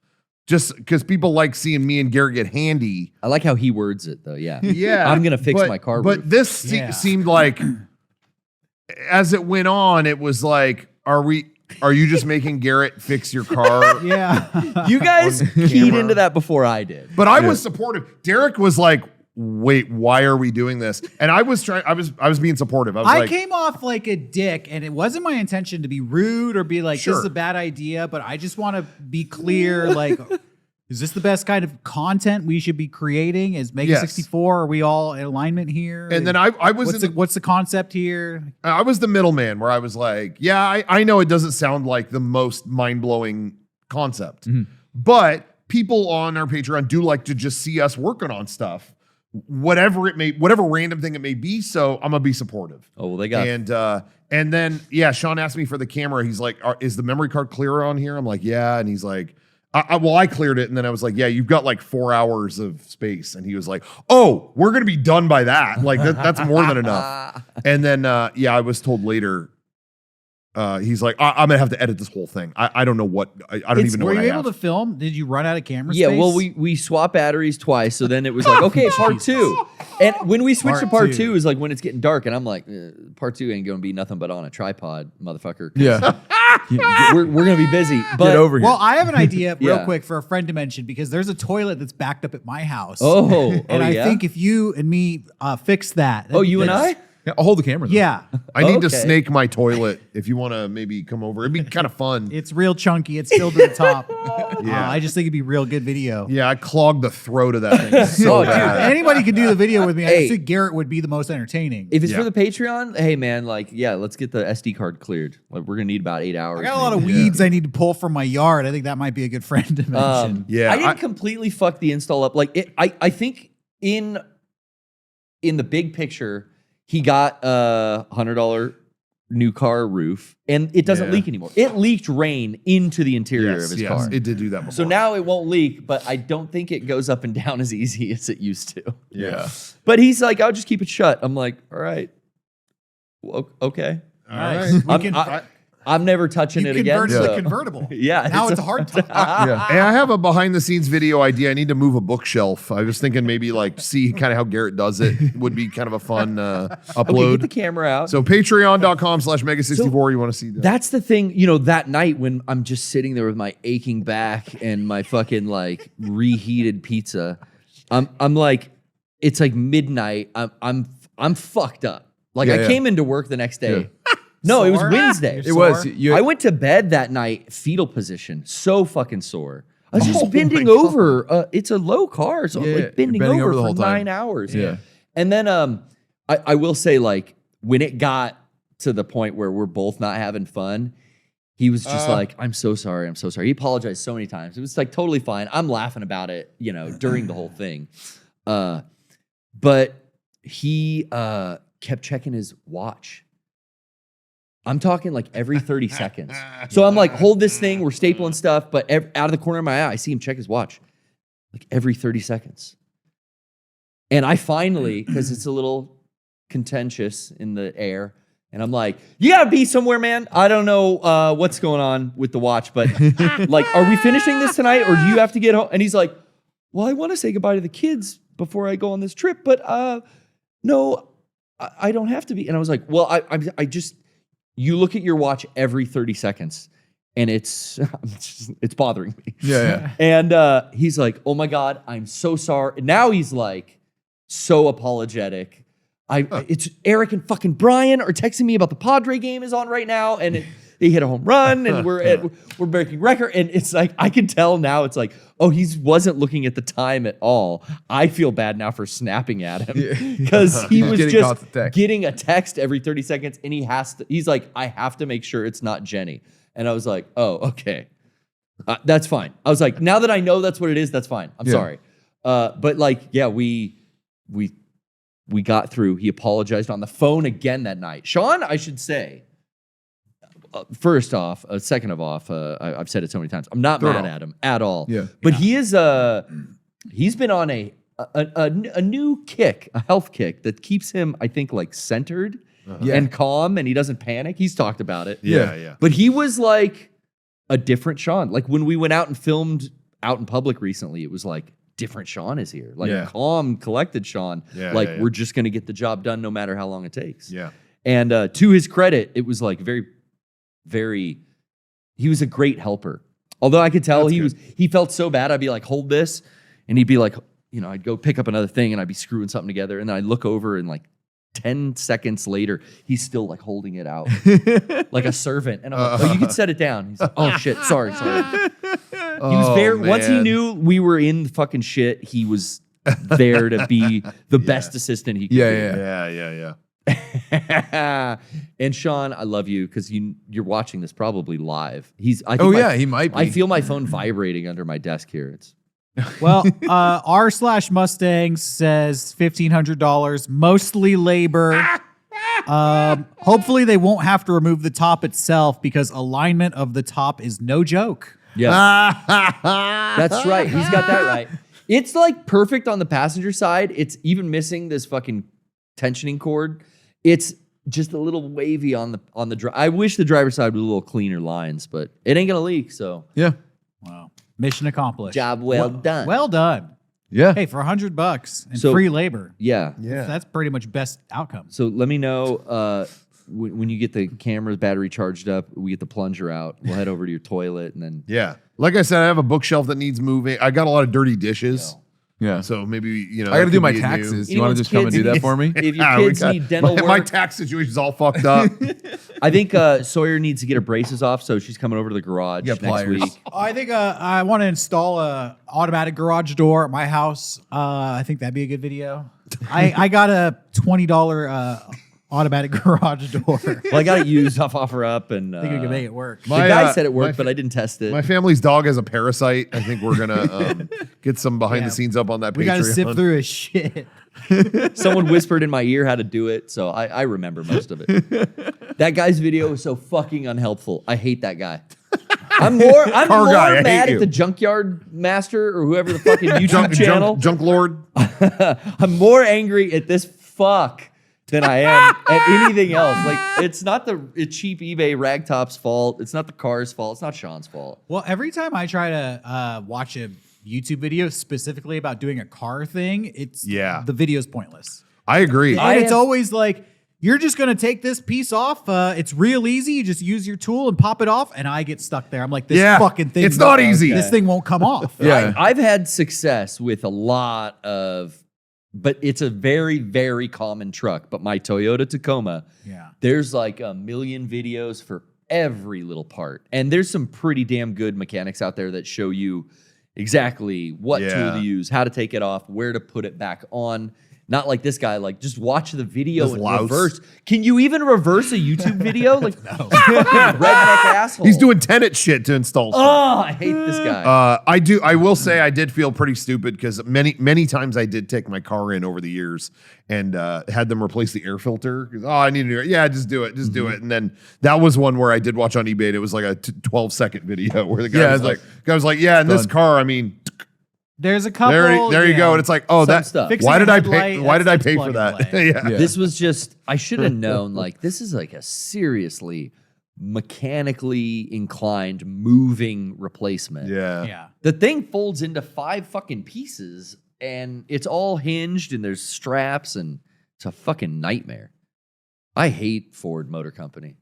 Just because people like seeing me and Garrett get handy. I like how he words it though. Yeah. Yeah. I'm going to fix my car But roof. this seemed like, as it went on, it was like, are you just making Garrett fix your car? Yeah. You guys on keyed camera. into that before I did. But I was supportive. Derek was like, wait, why are we doing this? And I was being supportive. I came off like a dick, and it wasn't my intention to be rude or be like, Sure. this is a bad idea, but I just want to be clear, like, Is this the best kind of content we should be creating? Is Mega64? Are we all in alignment here? And then I was what's the concept here? I was the middleman where I was like, yeah, I know it doesn't sound like the most mind-blowing concept, but people on our Patreon do like to just see us working on stuff, whatever random thing it may be. So I'm gonna be supportive. Oh, well, they got and then Shawn asked me for the camera. He's like, is the memory card clear on here? I'm like, yeah. And he's like, I cleared it. And then I was like, yeah, you've got like 4 hours of space. And he was like, oh, we're going to be done by that. Like that's more than enough. And then, I was told later, he's like, I'm going to have to edit this whole thing. I don't know what, I don't even know what I have. Were you able to film? Did you run out of camera space? Yeah, well, we swapped batteries twice. So then it was like, okay, part 2. And when we switched to part 2 is like when it's getting dark. And I'm like, part 2 ain't going to be nothing but on a tripod, motherfucker. Yeah. We're going to be busy. But, Get over here. Well, I have an idea real Yeah. quick for a friend to mention because there's a toilet that's backed up at my house. and I think if you and me fix that. Oh, you and I? Yeah, I'll hold the camera. Though. Yeah. I need to Okay. snake my toilet if you want to maybe come over. It'd be kind of fun. It's real chunky. It's filled to the top. Yeah. I just think it'd be real good video. Yeah, I clogged the throat of that thing so Oh, dude. bad. Anybody could do the video with me. I Hey. think Garrett would be the most entertaining. If it's Yeah. for the Patreon, hey, man, like, yeah, let's get the SD card cleared. Like, we're going to need about 8 hours. I got a lot of maybe. weeds I need to pull from my yard. I think that might be a good friend to mention. Yeah, I didn't completely fuck the install up. Like, I think in the big picture, he got a $100 new car roof, and it doesn't Yeah. leak anymore. It leaked rain into the interior of yes, his yes, car. it did do that before. So now it won't leak, but I don't think it goes up and down as easy as it used to. yeah. But he's like, I'll just keep it shut. I'm like, all right. Well, okay. All Nice. right. We can- I'm never touching You it again. converted So. the convertible. Yeah, Now it's a hard top. Yeah. And I have a behind the scenes video idea. I need to move a bookshelf. I was thinking maybe like see kind of how Garrett does it would be kind of a fun Okay, upload. get the camera out. So patreon.com/mega64. You want to see that? That's the thing, you know, that night when I'm just sitting there with my aching back and my fucking like reheated pizza, I'm like, it's like midnight. I'm fucked up. Like Yeah, I yeah. came into work the next day. No, it was Sore? Wednesday. You're It was. sore? I went to bed that night, fetal position, so fucking sore. I was just Oh bending my God. over. It's a low car, so I'm Yeah, like you're bending bending over over the for whole time. 9 hours. Yeah. And then I will say, like, when it got to the point where we're both not having fun, he was just like, I'm so sorry. I'm so sorry. He apologized so many times. It was like totally fine. I'm laughing about it, you know, during the whole thing. But he kept checking his watch. I'm talking like every 30 seconds. So I'm like, hold this thing. We're stapling stuff. But out of the corner of my eye, I see him check his watch like every 30 seconds. And I finally, because it's a little contentious in the air, and I'm like, you gotta be somewhere, man. I don't know what's going on with the watch, but like, are we finishing this tonight or do you have to get home? And he's like, well, I want to say goodbye to the kids before I go on this trip, but no, I don't have to be. And I was like, well, I just, you look at your watch every 30 seconds and it's bothering me. Yeah. And he's like, oh my God, I'm so sorry. Now he's like, so apologetic. It's Eric and fucking Brian are texting me about the Padre game is on right now, and they hit a home run, and we're breaking record. And it's like I can tell now. It's like, oh, he wasn't looking at the time at all. I feel bad now for snapping at him because he was Getting just caught the text. getting a text every 30 seconds, and he's like, I have to make sure it's not Jenny. And I was like, oh, okay, that's fine. I was like, now that I know that's what it is, that's fine. I'm sorry. But like, yeah, we got through. He apologized on the phone again that night. Shawn, I should say, first off, second of off, I've said it so many times. I'm not mad at him at all. Yeah. But he is he's been on a new kick, a health kick that keeps him, I think, like centered and calm, and he doesn't panic. He's talked about it. Yeah. But he was like a different Shawn. Like when we went out and filmed out in public recently, it was like, different Shawn is here. Like calm, collected Shawn. Yeah. We're just going to get the job done no matter how long it takes. Yeah. And to his credit, it was like very, very, he was a great helper. Although I could tell he felt so bad. I'd be like, hold this. And he'd be like, you know, I'd go pick up another thing and I'd be screwing something together. And then I'd look over and like 10 seconds later, he's still like holding it out like a servant. And I'm like, oh, you can set it down. He's like, oh shit, sorry. He was there. Once he knew we were in the fucking shit, he was there to be the best assistant he could be. Yeah. And Shawn, I love you because you're watching this probably live. He might be. I feel my phone vibrating under my desk here. It's Well, r/Mustang says $1,500, mostly labor. Hopefully they won't have to remove the top itself because alignment of the top is no joke. yeah, that's right. He's got that right. It's like perfect on the passenger side. It's even missing this fucking tensioning cord. It's just a little wavy on the drive. I wish the driver's side was a little cleaner lines, but it ain't gonna leak. So Yeah. Wow. Mission accomplished. job well done. Well done. Yeah. Hey, for $100 and So- free labor, Yeah. that's pretty much best outcome. So let me know when you get the camera's battery charged up. We get the plunger out. We'll head over to your toilet and then. Yeah. Like I said, I have a bookshelf that needs moving. I got a lot of dirty dishes. Yeah. So maybe, I got that to do could my be a new- taxes. You want Anyone's to just come and do kids- that for me? If your Yeah, we kids got- need dental my work, tax situation's all fucked up. I think Sawyer needs to get her braces off, so she's coming over to the garage Yeah, next pliers. week. I think I want to install a automatic garage door at my house. I think that'd be a good video. I got a $20 automatic garage door. Well, I got it used. I'll offer up, and I think we can make it work. the guy said it my worked, fa- but I didn't test it. My family's dog has a parasite. I think we're gonna get some behind Yeah. the scenes up on that Patreon. We got to sift through his shit. Someone whispered in my ear how to do it, so I remember most of it. That guy's video was so fucking unhelpful. I hate that guy. I'm more Car guy, I hate mad you. at the Junkyard Master or whoever the fucking YouTube channel. Junk Lord. I'm more angry at this fuck than I am at anything else. Like, it's not the cheap eBay ragtop's fault. It's not the car's fault. It's not Shawn's fault. Well, every time I try to watch a YouTube video specifically about doing a car thing, the video's pointless. I agree. And it's always like, you're just going to take this piece off. It's real easy. You just use your tool and pop it off. And I get stuck there. I'm like, this fucking thing. It's not easy. This thing won't come off. Yeah. I've had success with a lot of, but it's a very, very common truck. But my Toyota Tacoma, there's like a million videos for every little part. And there's some pretty damn good mechanics out there that show you exactly what tool to use, how to take it off, where to put it back on. Not like this guy, like just watch the video This and louse. reverse. Can you even reverse a YouTube video? Like, no. Fucking redneck asshole. He's doing tenant shit to install stuff. Oh, I hate this guy. I will say I did feel pretty stupid because many times I did take my car in over the years and had them replace the air filter. 'Cause, I need a new air. Yeah, just do it. Just do it. And then that was one where I did watch on eBay. And it was like a 12-second video where the guy was like, yeah, in this car, I mean, There's a couple. there you go. And it's like, oh, Some that stuff. Fixing why did a I pay? headlight, Why did I that's pay plug for and that? play. yeah. This was just, I should have known, like, this is like a seriously mechanically inclined moving replacement. Yeah. The thing folds into 5 fucking pieces and it's all hinged and there's straps and it's a fucking nightmare. I hate Ford Motor Company.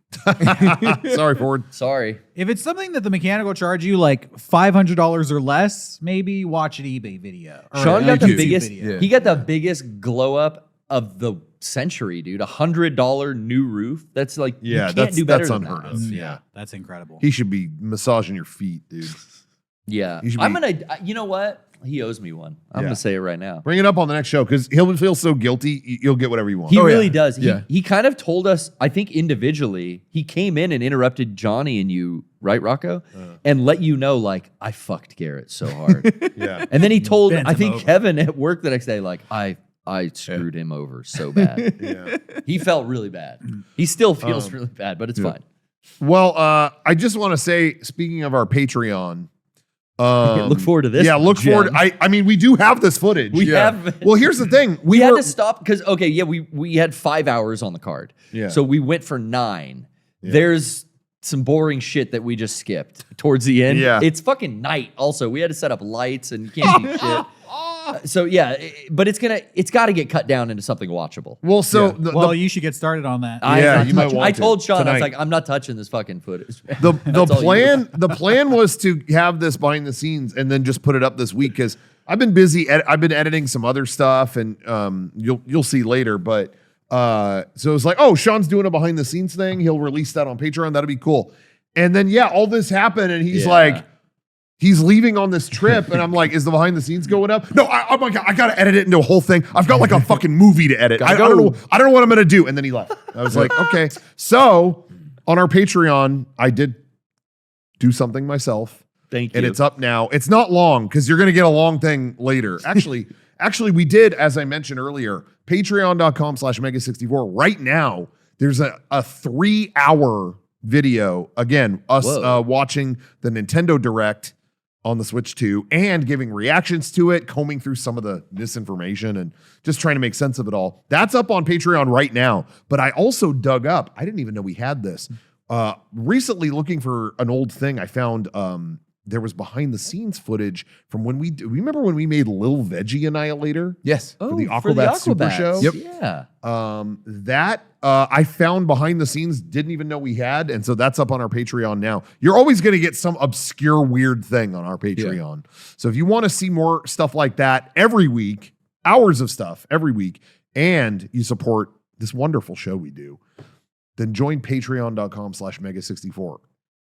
Sorry, Ford. Sorry. If it's something that the mechanic will charge you like $500 or less, maybe watch an eBay video. Or Sean a got the YouTube biggest, video. he got the biggest glow up of the century, dude. $100 new roof. That's like, Yeah, you can't do better that's than unheard that. of. Yeah, that's incredible. He should be massaging your feet, dude. Yeah. You should I'm be- going to, you know what? He owes me one. I'm going to say it right now. Bring it up on the next show because he'll feel so guilty. You'll get whatever you want. He Oh, really yeah. does. Yeah. He kind of told us, I think individually, he came in and interrupted Johnny and you, right, Rocco? And let you know, like, I fucked Garrett so hard. Yeah. And then he told, Bent I him think over. Kevin at work the next day, like, I screwed him over so bad. Yeah. He felt really bad. He still feels really bad, but it's fine. Well, I just want to say, speaking of our Patreon, Look forward to this. Yeah, look Jen. forward. I mean, we do have this footage. We Yeah. have. Well, here's the thing. We had to stop because we had 5 hours on the card. Yeah. So we went for 9. There's some boring shit that we just skipped towards the end. Yeah. It's fucking night. Also, we had to set up lights and you can't see shit. So yeah, but it's got to get cut down into something watchable. Well, so Well, you should get started on that. I'm Yeah, not you might touching- want I to told Shawn, I was tonight. like, I'm not touching this fucking footage. the That's all you the plan was to have this behind the scenes and then just put it up this week because I've been busy. I've been editing some other stuff, and you'll see later. But So it was like, oh, Shawn's doing a behind the scenes thing. He'll release that on Patreon. That'll be cool. And then, all this happened. And he's like, he's leaving on this trip. And I'm like, is the behind the scenes going up? No, oh my God, I got to edit it into a whole thing. I've got like a fucking movie to edit. I don't know what I'm going to do. And then he left. I was like, okay. So on our Patreon, I did do something myself. Thank you. And it's up now. It's not long because you're going to get a long thing later. Actually, we did, as I mentioned earlier, patreon.com/Mega64. Right now, there's a 3-hour video, again, us watching the Nintendo Direct on the Switch 2 and giving reactions to it, combing through some of the misinformation and just trying to make sense of it all. That's up on Patreon right now. But I also dug up, I didn't even know we had this. Recently, looking for an old thing, I found there was behind the scenes footage from when remember when we made Lil Veggie Annihilator? Yes. For the Aquabats Super Show? Yep. Yeah. That I found behind the scenes, didn't even know we had. And so that's up on our Patreon now. You're always going to get some obscure, weird thing on our Patreon. So if you want to see more stuff like that every week, hours of stuff every week, and you support this wonderful show we do, then join patreon.com/Mega64.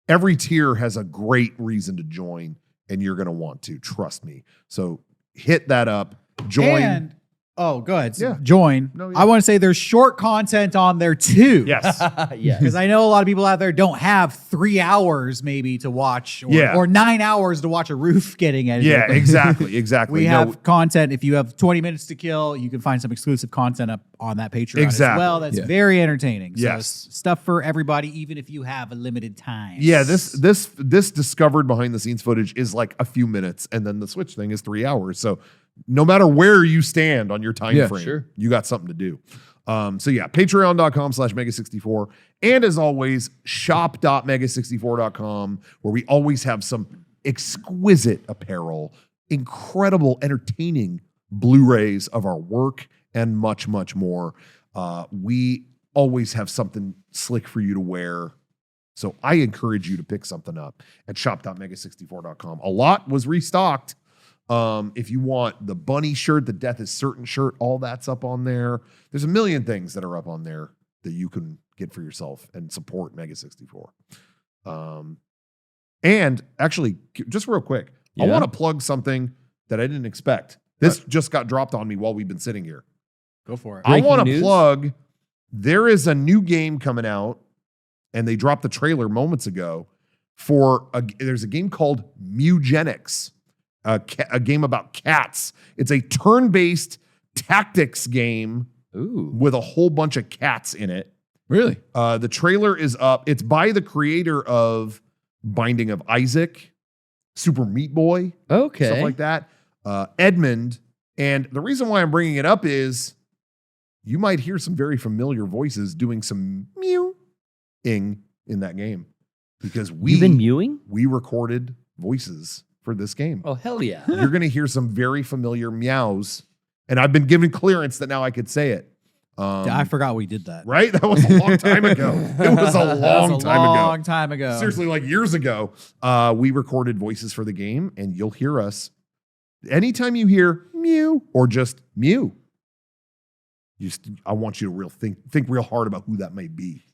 Every tier has a great reason to join, and you're going to want to, trust me. So hit that up, join. And, go ahead. Yeah. Join. No, yeah. I want to say there's short content on there too. Yes. Yeah. Because I know a lot of people out there don't have 3 hours maybe to watch or 9 hours to watch a roof getting edited. Yeah, exactly. We have content. If you have 20 minutes to kill, you can find some exclusive content up on that Patreon as well. That's very entertaining. So Yes. stuff for everybody, even if you have a limited time. Yeah, this discovered behind the scenes footage is like a few minutes, and then the Switch thing is 3 hours. So no matter where you stand on your time frame, you got something to do. So yeah, patreon.com/Mega64. And as always, shop.Mega64.com, where we always have some exquisite apparel, incredible, entertaining Blu-rays of our work, and much, much more. We always have something slick for you to wear. So I encourage you to pick something up at shop.Mega64.com. A lot was restocked. If you want the bunny shirt, the Death is Certain shirt, all that's up on there. There's a million things that are up on there that you can get for yourself and support Mega64. And actually, just real quick, I want to plug something that I didn't expect. This just got dropped on me while we've been sitting here. Go for it. I want to plug, there is a new game coming out, and they dropped the trailer moments ago there's a game called Mewgenics. A game about cats. It's a turn-based tactics game with a whole bunch of cats in it. Really? The trailer is up. It's by the creator of Binding of Isaac, Super Meat Boy, stuff like that. Edmund. And the reason why I'm bringing it up is you might hear some very familiar voices doing some mewing in that game, because You've been mewing? we recorded voices for this game. Oh, hell yeah. You're going to hear some very familiar meows, and I've been given clearance that now I could say it. I forgot we did that. Right? That was a long time ago. It was a long time ago. Seriously, like years ago, we recorded voices for the game, and you'll hear us. Anytime you hear mew or just mew, I want you to think real hard about who that may be,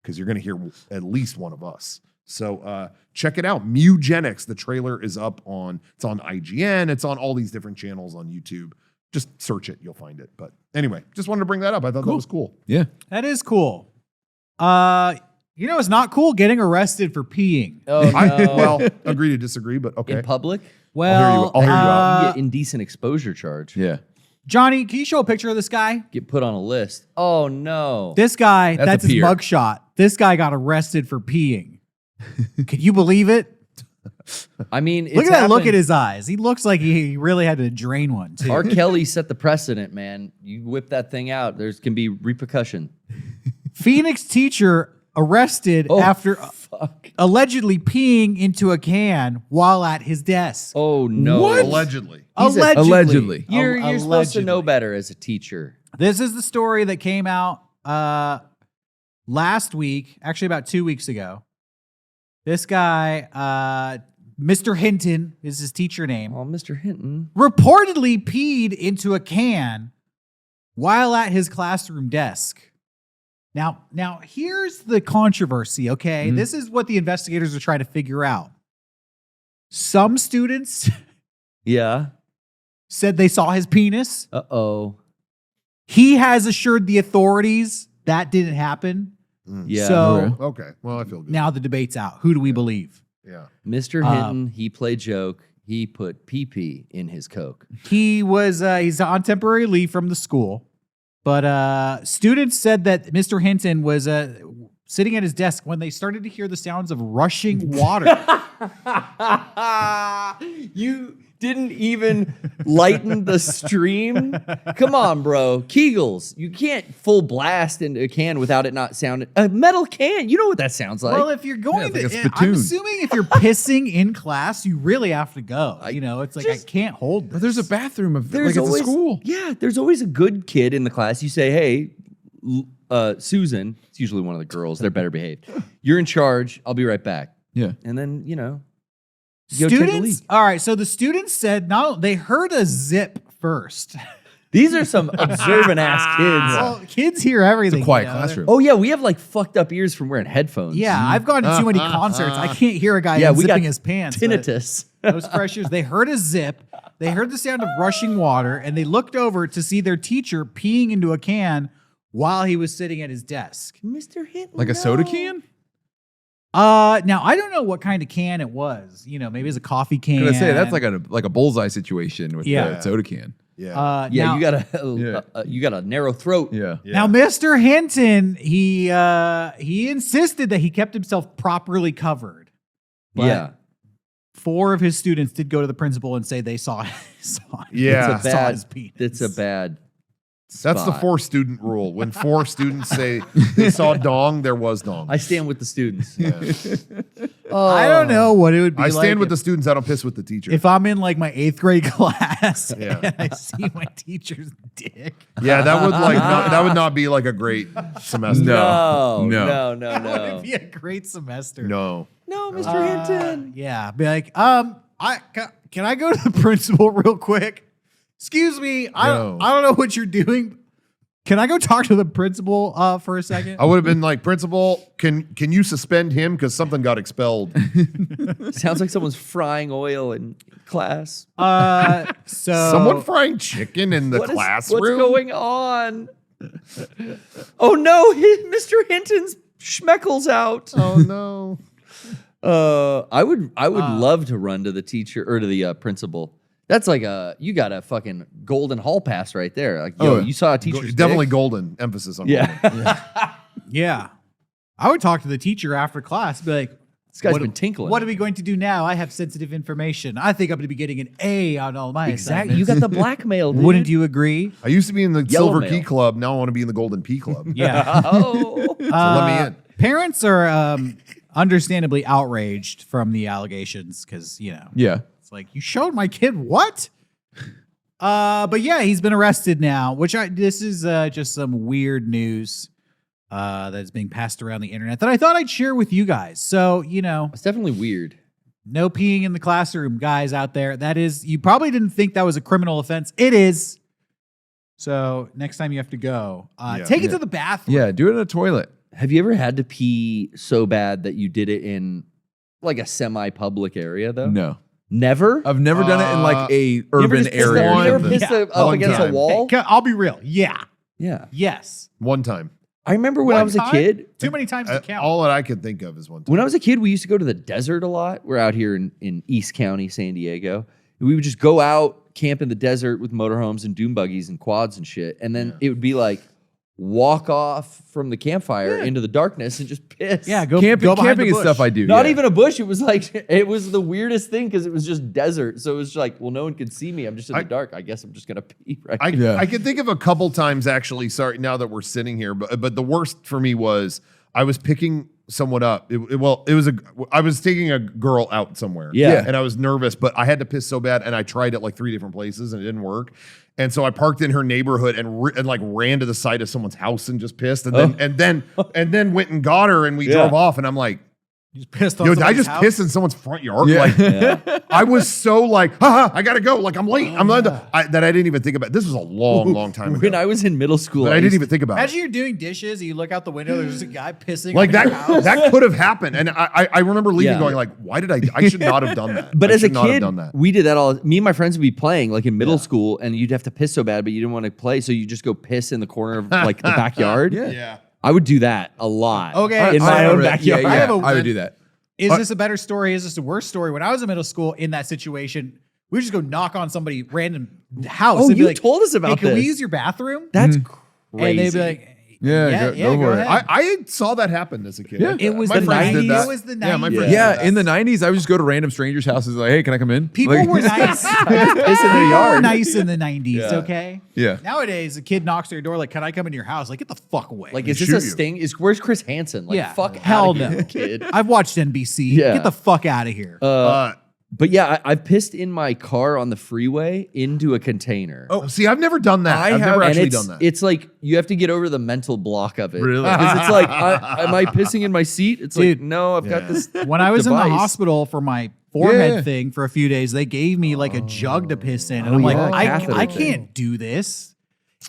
because you're going to hear at least one of us. So check it out. Mewgenics. The trailer is up it's on IGN. It's on all these different channels on YouTube. Just search it. You'll find it. But anyway, just wanted to bring that up. I thought that was cool. Yeah. That is cool. It's not cool getting arrested for peeing. Oh, no. Well, agree to disagree, but okay. In public? Well, I'll hear you out. You get indecent exposure charge. Yeah. Johnny, can you show a picture of this guy? Get put on a list. Oh, no. This guy, That's that's a his peer. mugshot. This guy got arrested for peeing. Can you believe it? I mean, Look at that look at his eyes. He looks like he really had to drain one, too. R. Kelly set the precedent, man. You whip that thing out, there can be repercussion. Phoenix teacher arrested after allegedly peeing into a can while at his desk. Oh, no. What? Allegedly. Allegedly. You're supposed to know better as a teacher. This is the story that came out last week, actually about 2 weeks ago. This guy, Mr. Hinton is his teacher name, Oh, Mr. Hinton. reportedly peed into a can while at his classroom desk. Now here's the controversy, okay? Mhm. This is what the investigators are trying to figure out. Some students Yeah. said they saw his penis. Uh-oh. He has assured the authorities that didn't happen. Yeah. So Okay. Well, I feel good. now the debate's out. Who do we believe? Yeah. Mr. Hinton, he played joke. He put pee-pee in his Coke. He's on temporary leave from the school, but students said that Mr. Hinton was sitting at his desk when they started to hear the sounds of rushing water. You didn't even lighten the stream? Come on, bro. Kegels. You can't full blast into a can without it not sounding. A metal can. You know what that sounds like. Well, if you're going it's like a to, I'm spittoon. assuming if you're pissing in class, you really have to go. It's like I can't hold this. But there's a bathroom of There's like it's always, a school. Yeah, there's always a good kid in the class. You say, hey, Susan, it's usually one of the girls, they're better behaved. You're in charge. I'll be right back. Yeah. And then, you go take a Students. leak. All right. So the students said they heard a zip first. These are some observant ass kids. Well, kids hear everything. It's a quiet you know? classroom. Oh, yeah, we have like fucked up ears from wearing headphones. Yeah, I've gone to too many concerts. I can't hear a guy Yeah, we got unzipping his pants. but tinnitus. Those freshers, they heard a zip. They heard the sound of rushing water, and they looked over to see their teacher peeing into a can while he was sitting at his desk. Mr. Hinton. Like a soda can? Now I don't know what kind of can it was. Maybe it's a coffee can. Can I say that's like a bullseye situation with Yeah. the soda can? Yeah. Yeah, now, you got a narrow throat. Yeah. Now, Mr. Hinton, he insisted that he kept himself properly covered. But Yeah. 4 of his students did go to the principal and say they saw Yeah. It's a saw bad. his penis. It's a bad. That's the spot. 4 student rule. When 4 students say they saw dong, there was dong. I stand with the students. I don't know what it would be I like stand with if- the students. I don't piss with the teacher. If I'm in like my 8th grade class Yeah. and I see my teacher's dick. Yeah, that would that would not be like a great semester. No, No. no, no, That no. would be a great semester. No. No, Mr. Hinton. Yeah, be like, can I go to the principal real quick? Excuse me, I don't know what you're doing. Can I go talk to the principal for a second? I would have been like, principal, can you suspend him because something got expelled? Sounds like someone's frying oil in class. So Someone frying chicken in the What is- classroom? What's going on? Oh no, Mr. Hinton's schmeckles out. Oh no. I would love to run to the teacher or to the principal. That's like you got a fucking golden hall pass right there. Like, yo, you saw a teacher's Definitely dick? golden. Emphasis on Yeah. golden. yeah, I would talk to the teacher after class. Be like, This guy's what, been tinkling. What are we going to do now? I have sensitive information. I think I'm going to be getting an A on all my Exactly. You got the blackmail, dude. Wouldn't you agree? I used to be in the Yellow Silver mail. Key Club. Now I want to be in the Golden P Club. Yeah. Oh. let me in. Parents are understandably outraged from the allegations because, Yeah. it's like, you showed my kid what? But yeah, he's been arrested now, this is just some weird news that's being passed around the internet that I thought I'd share with you guys. So, It's definitely weird. no peeing in the classroom, guys out there. That is, you probably didn't think that was a criminal offense. It is. So next time you have to go, take it to the bathroom. Yeah. Do it in a toilet. Have you ever had to pee so bad that you did it in like a semi-public area though? No. Never? I've never done it in like a You ever urban just pissed area. You ever One- pissed Yeah. up One against a time. wall? Hey, I'll be real. Yeah. Yeah. Yes. One time. I remember when I One was a time? kid. Too many times to count. All that I can think of is one time. When I was a kid, we used to go to the desert a lot. We're out here in East County, San Diego. We would just go out, camp in the desert with motorhomes and dune buggies and quads and shit. And then it would be like walk off from the campfire into the darkness and just piss. Yeah, go Camping, go behind camping the is bush. stuff I do. Not yeah. even a bush. It was like, it was the weirdest thing because it was just desert. So it was like, well, no one could see me. I'm just in the dark. I guess I'm just going to pee right now. I can think of a couple times actually. Sorry, now that we're sitting here, but the worst for me was I was picking someone up. I was taking a girl out somewhere. Yeah. and I was nervous, but I had to piss so bad, and I tried it like 3 different places, and it didn't work. And so I parked in her neighborhood and like ran to the side of someone's house and just pissed, and then went and got her, and we drove off. And I'm like, You just pissed on Yo, I somebody's just house? pissed in someone's front yard. Yeah. Like, I was so like, haha, I gotta go. Like, I'm late. I'm not. That I didn't even think about. This was a long time ago. When I was in middle school, But I didn't even think about Imagine it. you're doing dishes and you look out the window, there's just a guy pissing Like on your house. that could have happened, and I remember leaving Yeah. going like, why did I should not have done that. But I as a should not have kid, done that. we did that all. Me and my friends would be playing like in middle school, and you'd have to piss so bad, but you didn't want to play, so you just go piss in the corner of like the backyard. Yeah. I would do that a lot. Okay. in my own remember that. backyard. Yeah, I have a- I would do that. Is this a better story? Is this a worse story? When I was in middle school in that situation, we would just go knock on somebody random house. Oh, and be you like, told us about hey, can we this. use your bathroom? That's And crazy. they'd be like, Yeah, go for it. ahead. I saw that happen as a kid. Yeah. It was My the friends did 90s. that. It was the Yeah, my 90s. friends Yeah. did that. In the 90s, I would just go to random strangers' houses like, hey, can I come in? People Like- were nice. piss in their People were yard. nice in the 90s, Yeah. okay? Yeah. Nowadays, a kid knocks on your door like, can I come into your house? Like, get the fuck away. Like, is Shoot this a you. sting? Where's Chris Hansen? Like, yeah. fuck Hell outta no. here, kid. I've watched NBC. Yeah. Get the fuck out of here. But yeah, I've pissed in my car on the freeway into a container. Oh, see, I've never done that. I've never And actually it's, done that. it's like you have to get over the mental block of it. Really? Because it's like, am I pissing in my seat? It's Dude. like, no, I've got this. When I was in device. the hospital for my forehead Yeah. thing for a few days, they gave me like a jug to piss in. And I'm yeah, like, catheter I thing. can't do this.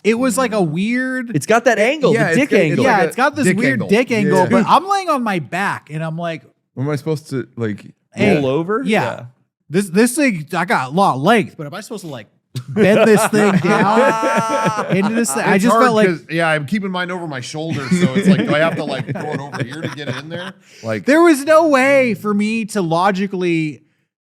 It was like a weird. It's got that angle, Yeah, the it's dick got- angle. yeah, like a it's got this dick weird angle. dick angle, Yeah. but I'm laying on my back and I'm like, What am I supposed to, like, hey, Roll over? Yeah. This thing, I got a lot of length, but am I supposed to like bend this thing down into this thing? I It's just hard felt like 'cause, yeah, I'm keeping mine over my shoulder, so it's like, do I have to like throw it over here to get it in there? Like, there was no way for me to logically,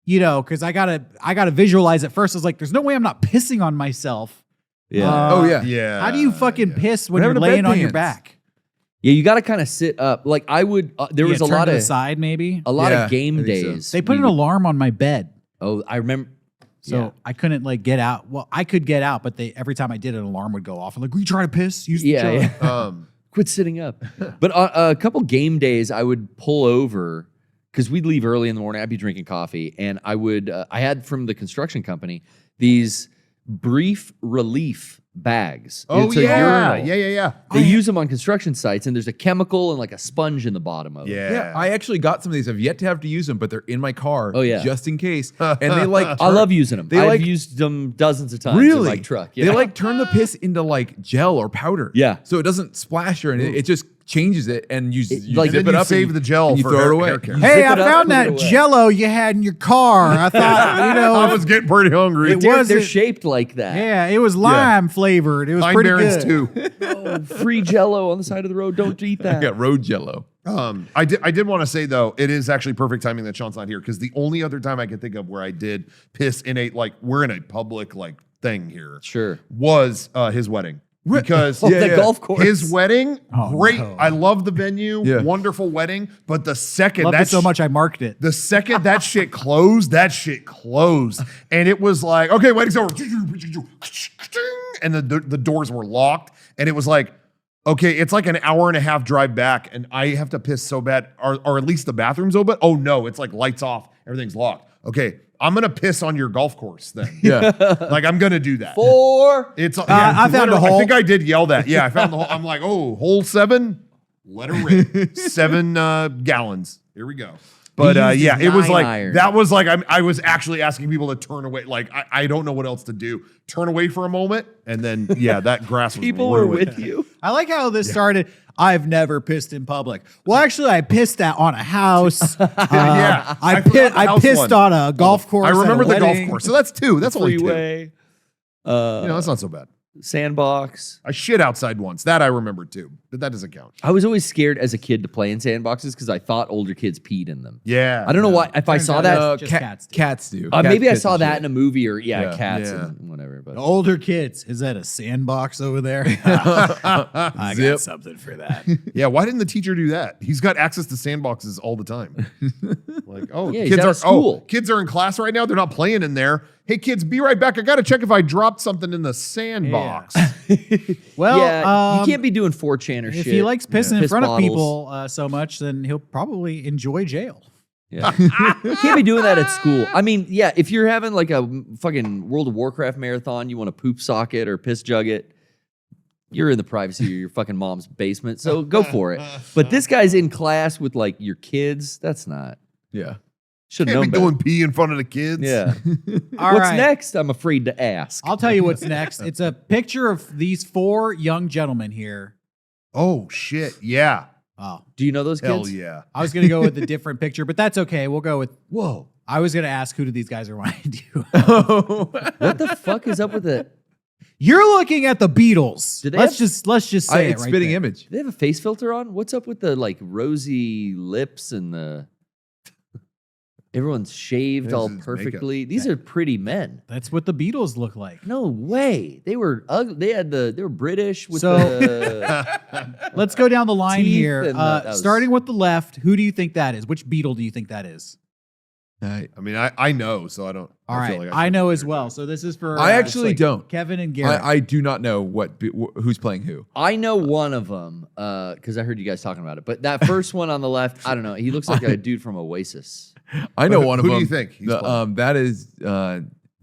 because I gotta visualize it first. I was like, there's no way I'm not pissing on myself. Yeah. oh, yeah. yeah. How do you fucking piss when We're you're having a laying on your bedpans. back? Yeah, you got to kind of sit up. Like I would, there was Yeah, a turn lot to the of side, maybe. Yeah, of game I think so. days. They put we an would- alarm on my bed, Oh, I remember. so yeah. I couldn't like get out. Well, I could get out, but every time I did, an alarm would go off. I'm like, "Were you trying to piss? Use the Yeah, jug." yeah. Quit sitting up. But a couple game days, I would pull over because we'd leave early in the morning. I'd be drinking coffee, and I would. I had from the construction company these brief relief bags. Oh It's a yeah. urinal. Yeah. They use them on construction sites, and there's a chemical and like a sponge in the bottom of it. Yeah, I actually got some of these. I've yet to have to use them, but they're in my car. Oh, yeah. just in case. And they like. I love using them. They I've like- used them dozens of times in Really? my truck. Yeah. They like turn the piss into like gel or powder. Yeah. So it doesn't splash or anything. It just changes it, and you like- zip Then it you up, save and the gel and you for throw hair- it away. hair care. Hey, Zip I it up, found put it that away. Jello you had in your car. I thought, I was getting pretty hungry. It They're wasn't- shaped like that. yeah, it was lime flavored. It was Pine pretty Barrens good. too. Oh, free Jello on the side of the road. Don't eat I that. got road jello. I did want to say though, it is actually perfect timing that Sean's not here because the only other time I can think of where I did piss in a we're in a public thing here Sure. was his wedding because Oh, Yeah, the yeah. golf course. his wedding great. no. I love the venue, Yeah. wonderful wedding, but the second Loved it that's so much I marked it. the second that shit closed, and it was like, okay, wedding's over, and the doors were locked, and it was like, okay, it's like an hour and a half drive back, and I have to piss so bad, or at least the bathroom's open. Oh no, it's like lights off, everything's locked. Okay, I'm gonna piss on your golf course then. Yeah. Like I'm gonna do that. It's I found a literally, hole. I think I did yell that. Yeah, I found the hole. I'm like, oh, hole 7, let her rip. 7 gallons. Here we go. But used yeah, his it was 9 like iron. that was like I was actually asking people to turn away. Like I don't know what else to do. Turn away for a moment, and then yeah, that grass was People were ruined. with you. I like how this started. I've never pissed in public. Well, actually, I pissed on a house. Yeah, I forgot the house pissed one. on a golf course. I remember at a the golf wedding. course. So that's 2. That's only 2. Freeway. That's not so bad. Sandbox. I shit outside once. That I remember too, but that doesn't count. I was always scared as a kid to play in sandboxes because I thought older kids peed in them. Yeah, I don't know why. If I Turns saw out that, that's just cats do. Cats do. maybe I Cats saw piss and that shit. in a movie or Yeah. cats Yeah. and whatever. But The older kids, is that a sandbox over there? I Zip. got something for that. Yeah, why didn't the teacher do that? He's got access to sandboxes all the time. Like, oh, Yeah, he's kids out are of school. kids are in class right now. They're not playing in there. Hey, kids, be right back. I got to check if I dropped something in the sandbox. Well, yeah, you can't be doing 4chan or if shit. he likes pissing in Piss front bottles. of people so much, then he'll probably enjoy jail. Yeah. You can't be doing that at school. I mean, yeah, if you're having like a fucking World of Warcraft marathon, you want to poop sock it or piss jug it, You're in the privacy of your fucking mom's basement, so go for it. But this guy's in class with like your kids. That's not. Yeah. Should have Can't known be better. doing pee in front of the kids. Yeah. All What's right. next? I'm afraid to ask. I'll tell you what's next. It's a picture of these 4 young gentlemen here. Oh shit. Yeah. Oh, Do you know those Hell kids? yeah. I was going to go with a different picture, but that's okay. We'll go with. Whoa. I was going to ask who do these guys remind you? What the fuck is up with it? You're looking at the Beatles. Do they let's have- just say it it's right spitting there. image. Do they have a face filter on? What's up with the like rosy lips and the everyone's shaved This all is makeup. perfectly? These are pretty men. That's what the Beatles look like. No way. They were ugly. They were British with So- the Let's go down the line Teeth here. and that was- Starting with the left, who do you think that is? Which Beatle do you think that is? I mean, I know, so I don't. All I right, feel like I should know be as there, well. too. So this is for I actually don't. Kevin and Garrett. I do not know who's playing who. I know one of them because I heard you guys talking about it. But that first one on the left, I don't know. He looks like a dude from Oasis. I know Who- one of who them. do you think he's playing? That is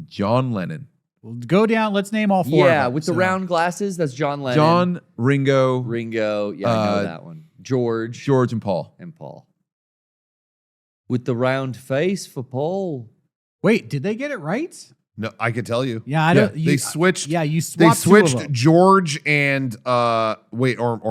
John Lennon. We'll go down. Let's name all 4. Yeah, of them. with the So, round glasses. That's John Lennon. John, Ringo, Ringo. Yeah, I know that one. George. George, and Paul. And Paul. With the round face for Paul. Wait, did they get it right? No, I could tell you. Yeah, I don't. They switched. Yeah, you They swapped 2 of switched them. George and or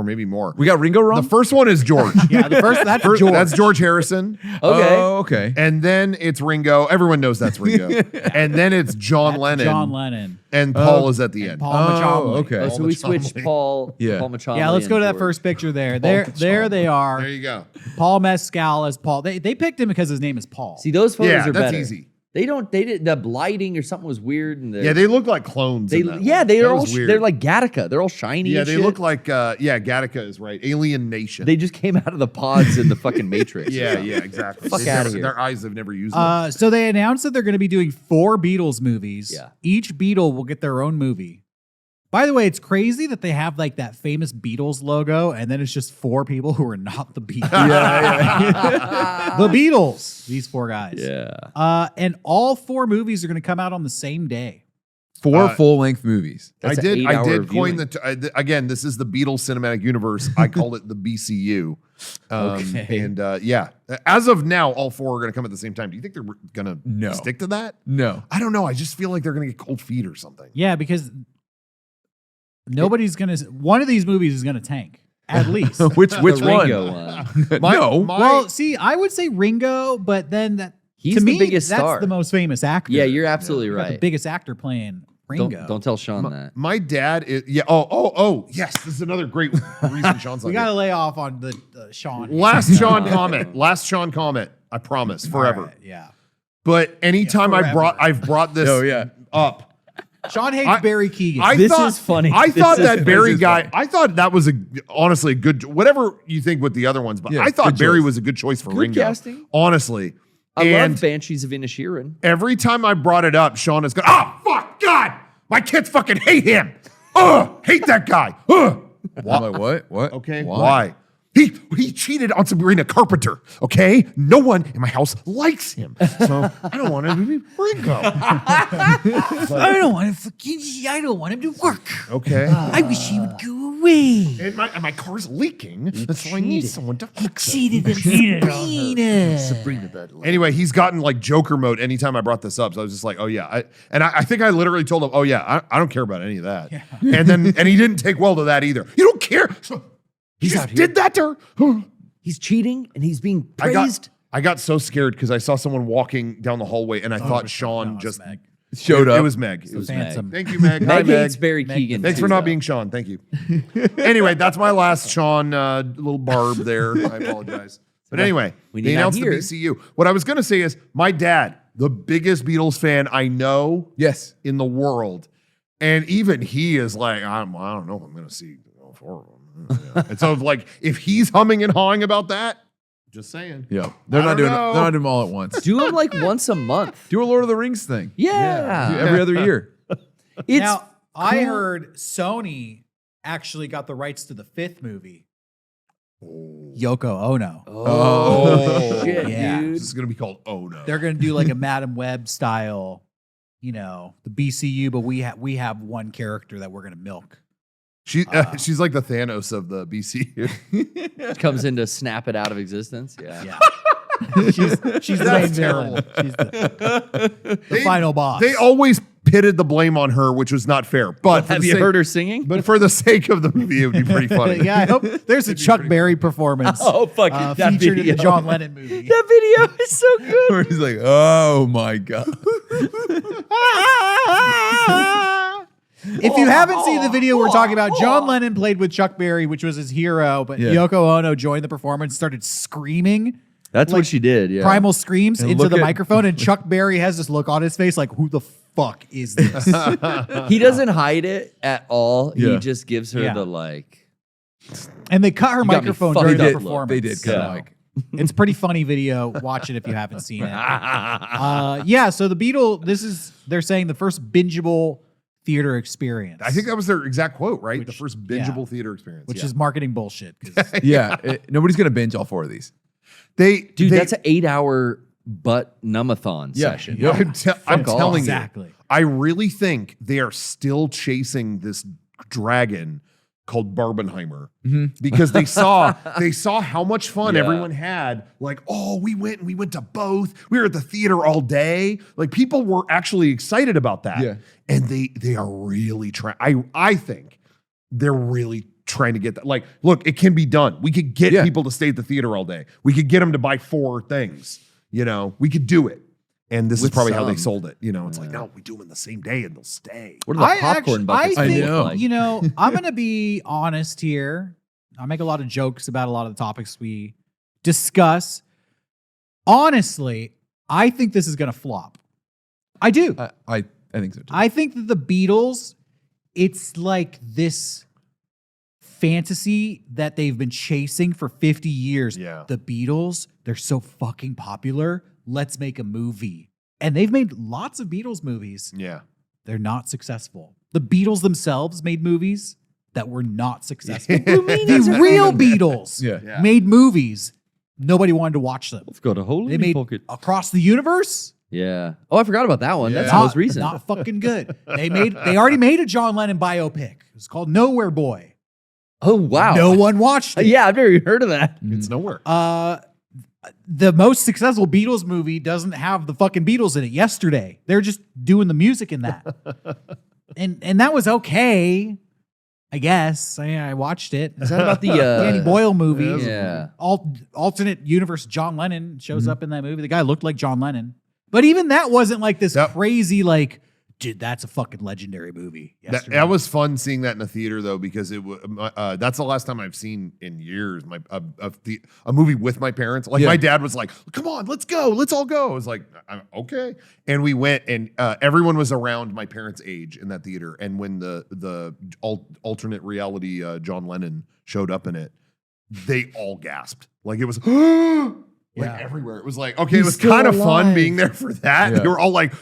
maybe more. We got Ringo wrong. The first one is George. Yeah, the first that's First- George. That's George Harrison. Okay. Oh, okay. And then it's Ringo. Everyone knows that's Ringo. And then it's John That's Lennon. John Lennon. And Paul is at the And end. Paul Oh, Machamley. okay. Oh, so we Machamley. switched Paul. Yeah. Paul Machamley Yeah, let's go and to that George. first picture there. There Machamley. they are. There you go. Paul Mescal as Paul. They picked him because his name is Paul. See, those photos Yeah, are that's better. easy. They did the lighting or something was weird. And Yeah, they look like clones. in that one. they're That all was weird. they're like Gattaca. They're all shiny. Yeah, and they shit. look like Gattaca is right. Alien Nation. They just came out of the pods in the fucking Matrix. yeah, exactly. Fuck They've outta never- here. Their eyes have never used them. So they announced that they're going to be doing 4 Beatles movies. Yeah. Each Beatle will get their own movie. By the way, it's crazy that they have like that famous Beatles logo, and then it's just 4 people who are not the Beatles. The Beatles. These 4 guys. Yeah. And all 4 movies are going to come out on the same day. 4 full-length movies. That's I an did 8-hour coin viewing. again. This is the Beatles cinematic universe. I call it the BCU. Okay. And yeah, as of now, all 4 are going to come at the same time. Do you think they're going to No. stick to that? No. I don't know. I just feel like they're going to get cold feet or something. Yeah, because nobody's going to. One of these movies is going to tank, at least. which The one? Ringo one. No. Well, see, I would say Ringo, but then that He's to the me, biggest that's star. the most famous actor. Yeah, you're absolutely You got the right. biggest actor playing Ringo. Don't tell Shawn that. My dad is Oh, yes. This is another great reason Sean's We like got to it. lay off on the Shawn. Last Sean comment. Last Sean comment. I promise. Forever. All right, yeah. But anytime Yeah, forever. I've brought this Oh, yeah. up. Sean hates I- Barry Keegan. This is funny. I This thought is- that this Barry is guy. funny. I thought that was honestly a good. Whatever you think with the other ones, but Yeah, I thought good Barry choice. was a good choice for Good Ringo. casting. Honestly, I and love Banshees of Inisherin. every time I brought it up, Sean is going, "Oh fuck, God, my kids fucking hate him. Hate that guy. I'm like, what? What? Okay, why? He cheated on Sabrina Carpenter. Okay, no one in my house likes him, so I don't want him to be Ringo. I don't want him. I don't want him to work. Okay, I wish he would go away. and my car's leaking, so I need someone to fix it. Cheated and Sabrina. Sabrina that Anyway, he's gotten like Joker mode anytime I brought this up. So I was just like, oh yeah. I think I literally told him, oh yeah, I don't care about any of that. And he didn't take well to that either. You don't care. He just out here. did that to her. He's cheating and he's being I praised. got so scared because I saw someone walking down the hallway and I thought Sean No, just it's Meg. Showed up. It was Meg. It was Meg. Phantom. Thank you, Meg. Hi, Meg Meg. hates Barry Keegan. Thanks too, for not though. being Sean. Thank you. Anyway, that's my last Sean little barb there. I apologize. But anyway, we they need announced out the here. BCU. What I was going to say is my dad, the biggest Beatles fan I know Yes. in the world. And even he is like, I don't know if I'm going to see all 4 of them. And so like, if he's humming and hawing about that, just saying. Yeah. They're I not don't doing it. know. They're not doing them all at once. Do them like once a month. Do a Lord of the Rings thing. Yeah. Do every other year. It's Now, I cool. heard Sony actually got the rights to the 5th movie. Yoko Ono. Oh, shit, Yeah. dude. This is going to be called Oh No. They're going to do like a Madam Web style, the BCU, but we have one character that we're going to milk. She's like the Thanos of the BC. Comes in to snap it out of existence. Yeah. Yeah. she's the main That's villain. She's the final boss. They always pitted the blame on her, which was not fair. But for Have the you sake- heard her singing? But for the sake of the movie, it would be pretty funny. Yeah, I hope there's a Chuck Berry performance. Oh, fuck. That featured in the video. John Lennon movie. That video is so good. Where he's like, oh my God. If you haven't seen the video we're talking about, John Lennon played with Chuck Berry, which was his hero, but Yeah. Yoko Ono joined the performance, started screaming That's Like, what she did. Yeah. primal screams And into look the at- microphone, and Chuck Berry has this look on his face like, who the fuck is this? He doesn't hide it at all. Yeah. He just gives her Yeah. the like. And they cut her You got me microphone fucked during up the look. performance. They did kind of Yeah. like. It's a pretty funny video. Watch it if you haven't seen it. Yeah, so the Beatles, they're saying the first bingeable theater experience. I think that was their exact quote, right? the Which- first yeah. bingeable theater experience. which Yeah. is marketing bullshit. 'Cause Yeah, nobody's gonna binge all 4 of these. Dude, they- that's an 8-hour butt numathon Yeah. session. Yeah. I'm Fuck off. telling Exactly. you, I really think they are still chasing this dragon called Barbenheimer because they saw how much fun Yeah. everyone had. Like, oh, we went to both. We were at the theater all day. Like, people were actually excited about that. Yeah. And they are really trying. I think they're really trying to get that. Like, look, it can be done. We could get Yeah. people to stay at the theater all day. We could get them to buy 4 things. You know, we could do it. And this is With probably how they some. sold it. You know, it's like, no, we do them in the same day and they'll stay. What are the popcorn buckets? I I think, know. like? you know, I'm going to be honest here. I make a lot of jokes about a lot of the topics we discuss. Honestly, I think this is going to flop. I do. I think so too. I think that the Beatles, it's like this fantasy that they've been chasing for 50 years. Yeah. The Beatles, they're so fucking popular. Let's make a movie. And they've made lots of Beatles movies. Yeah. They're not successful. The Beatles themselves made movies that were not successful. The real Beatles Yeah. made movies. Nobody wanted to watch them. Let's go to Holy They made Pocket. Across the Universe. Yeah. Oh, I forgot about that one. That's Yeah. the most recent. Not fucking good. They already made a John Lennon biopic. It was called Nowhere Boy. Oh, wow. No one watched it. Yeah, I've never even heard of that. It's nowhere. The most successful Beatles movie doesn't have the fucking Beatles in it. Yesterday, they're just doing the music in that, and that was okay, I guess. I watched it. Is that about the Danny Boyle movie? Yeah. Alternate universe. John Lennon shows up in that movie. The guy looked like John Lennon, but even that wasn't like this Yep. crazy like. Dude, that's a fucking legendary movie. That was fun seeing that in the theater though, because that's the last time I've seen in years a movie with my parents. Like Yeah. my dad was like, "Come on, let's go, let's all go." I was like, "Okay," and we went, and everyone was around my parents' age in that theater. And when the alternate reality John Lennon showed up in it, they all gasped. Like it was. Like everywhere. It was like, okay, He's it was still kind of fun alive. being there for that. Yeah. They were all like,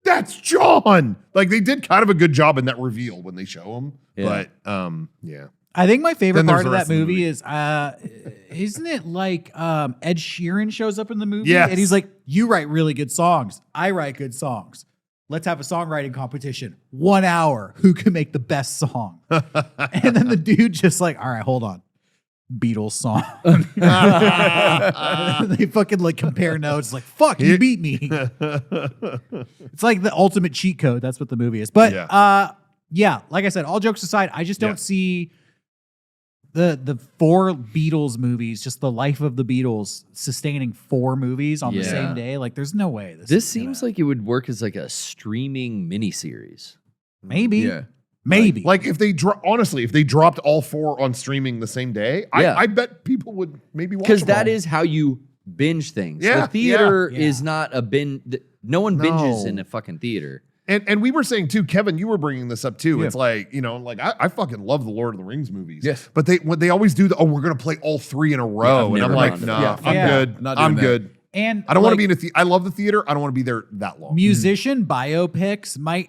that's John. Like they did kind of a good job in that reveal when they show him. Yeah. But yeah. I think my favorite Then there's part the of that rest of the movie movie. is, isn't it like Ed Sheeran shows up in the movie? Yes. And he's like, you write really good songs. I write good songs. Let's have a songwriting competition. 1 hour. Who can make the best song? And then the dude just like, all right, hold on. Beatles song. They fucking like compare notes. Like, fuck, you beat me. It's like the ultimate cheat code. That's what the movie is. But yeah, like I said, all jokes aside, I just don't see the 4 Beatles movies, just the life of the Beatles, sustaining 4 movies on the Yeah. same day. Like, there's no way. This seems like it would work as like a streaming miniseries. maybe, Yeah. maybe. Like if they honestly, if they dropped all 4 on streaming the same day, Yeah. I bet people would maybe watch Because them that all. is how you binge things. Yeah, The theater yeah. is not a binge. No one binges No. in a fucking theater. And we were saying too, Kevin, you were bringing this up too. Yeah. It's like, you know, like I fucking love the Lord of the Rings movies. Yes. But they always do we're gonna play all 3 in a row. I've And I'm never like, gone to nah, that. I'm Yeah. good. Not doing I'm that. good. And I don't want to like, be in I love the theater. I don't want to be there that long. musician biopics might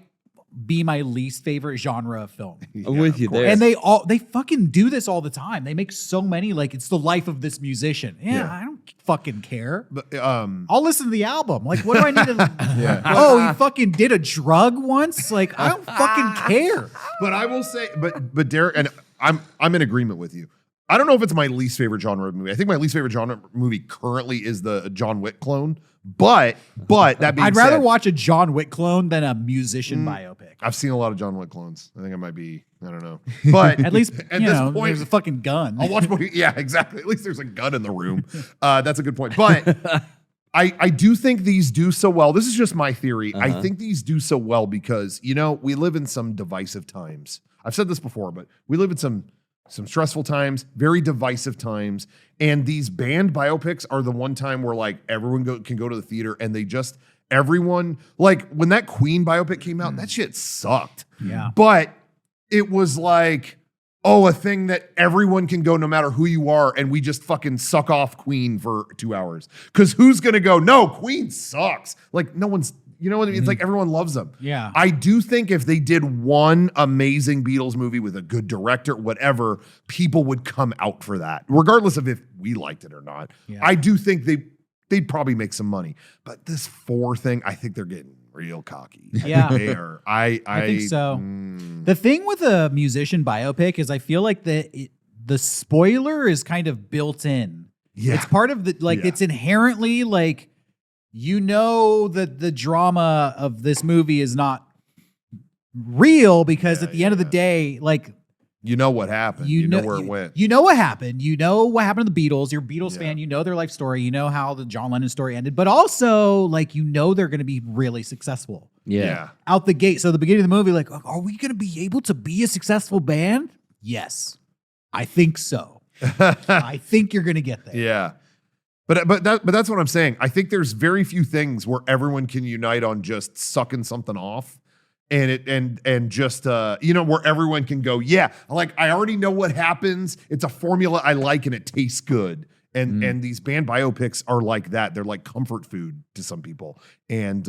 be my least favorite genre of film. I'm with you there. And they fucking do this all the time. They make so many, like, it's the life of this musician. Yeah, Yeah. I don't fucking care. But I'll listen to the album. Like, what do I need to? Yeah. Oh, he fucking did a drug once. Like, I don't fucking care. but I will say, but Derek, and I'm in agreement with you. I don't know if it's my least favorite genre movie. I think my least favorite genre movie currently is the John Wick clone. But that being I'd rather said, watch a John Wick clone than a musician biopic. I've seen a lot of John Wick clones. I think I might be. I don't know. But At least at you this know point, there's a fucking gun. I'll watch more. Yeah, exactly. At least there's a gun in the room. That's a good point. But I do think these do so well. This is just my theory. I think these do so well because, we live in some divisive times. I've said this before, but we live in some stressful times, very divisive times. And these band biopics are the one time where like everyone can go to the theater and everyone, like when that Queen biopic came out, that shit sucked. Yeah. But it was like, a thing that everyone can go no matter who you are, and we just fucking suck off Queen for 2 hours. Because who's going to go, no, Queen sucks. Like no one's, you know what I mean? It's like everyone loves them. Yeah. I do think if they did one amazing Beatles movie with a good director, whatever, people would come out for that, regardless of if we liked it or not. Yeah. I do think they'd probably make some money. But this 4 thing, I think they're getting real cocky. Yeah. They are. I think so. The thing with a musician biopic is I feel like the spoiler is kind of built in. Yeah. It's part of the, like, Yeah. it's inherently like, that the drama of this movie is not real because at the end of the day, like, you know what happened. You know where it went. You know what happened. You know what happened to the Beatles. You're a Beatles Yeah. fan. You know their life story. You know how the John Lennon story ended. But also, like, they're going to be really successful Yeah. out the gate. So the beginning of the movie, like, are we going to be able to be a successful band? Yes, I think so. I think you're going to get there. Yeah. But that's what I'm saying. I think there's very few things where everyone can unite on just sucking something off. And just where everyone can go, yeah, like I already know what happens. It's a formula I like and it tastes good. And these band biopics are like that. They're like comfort food to some people. And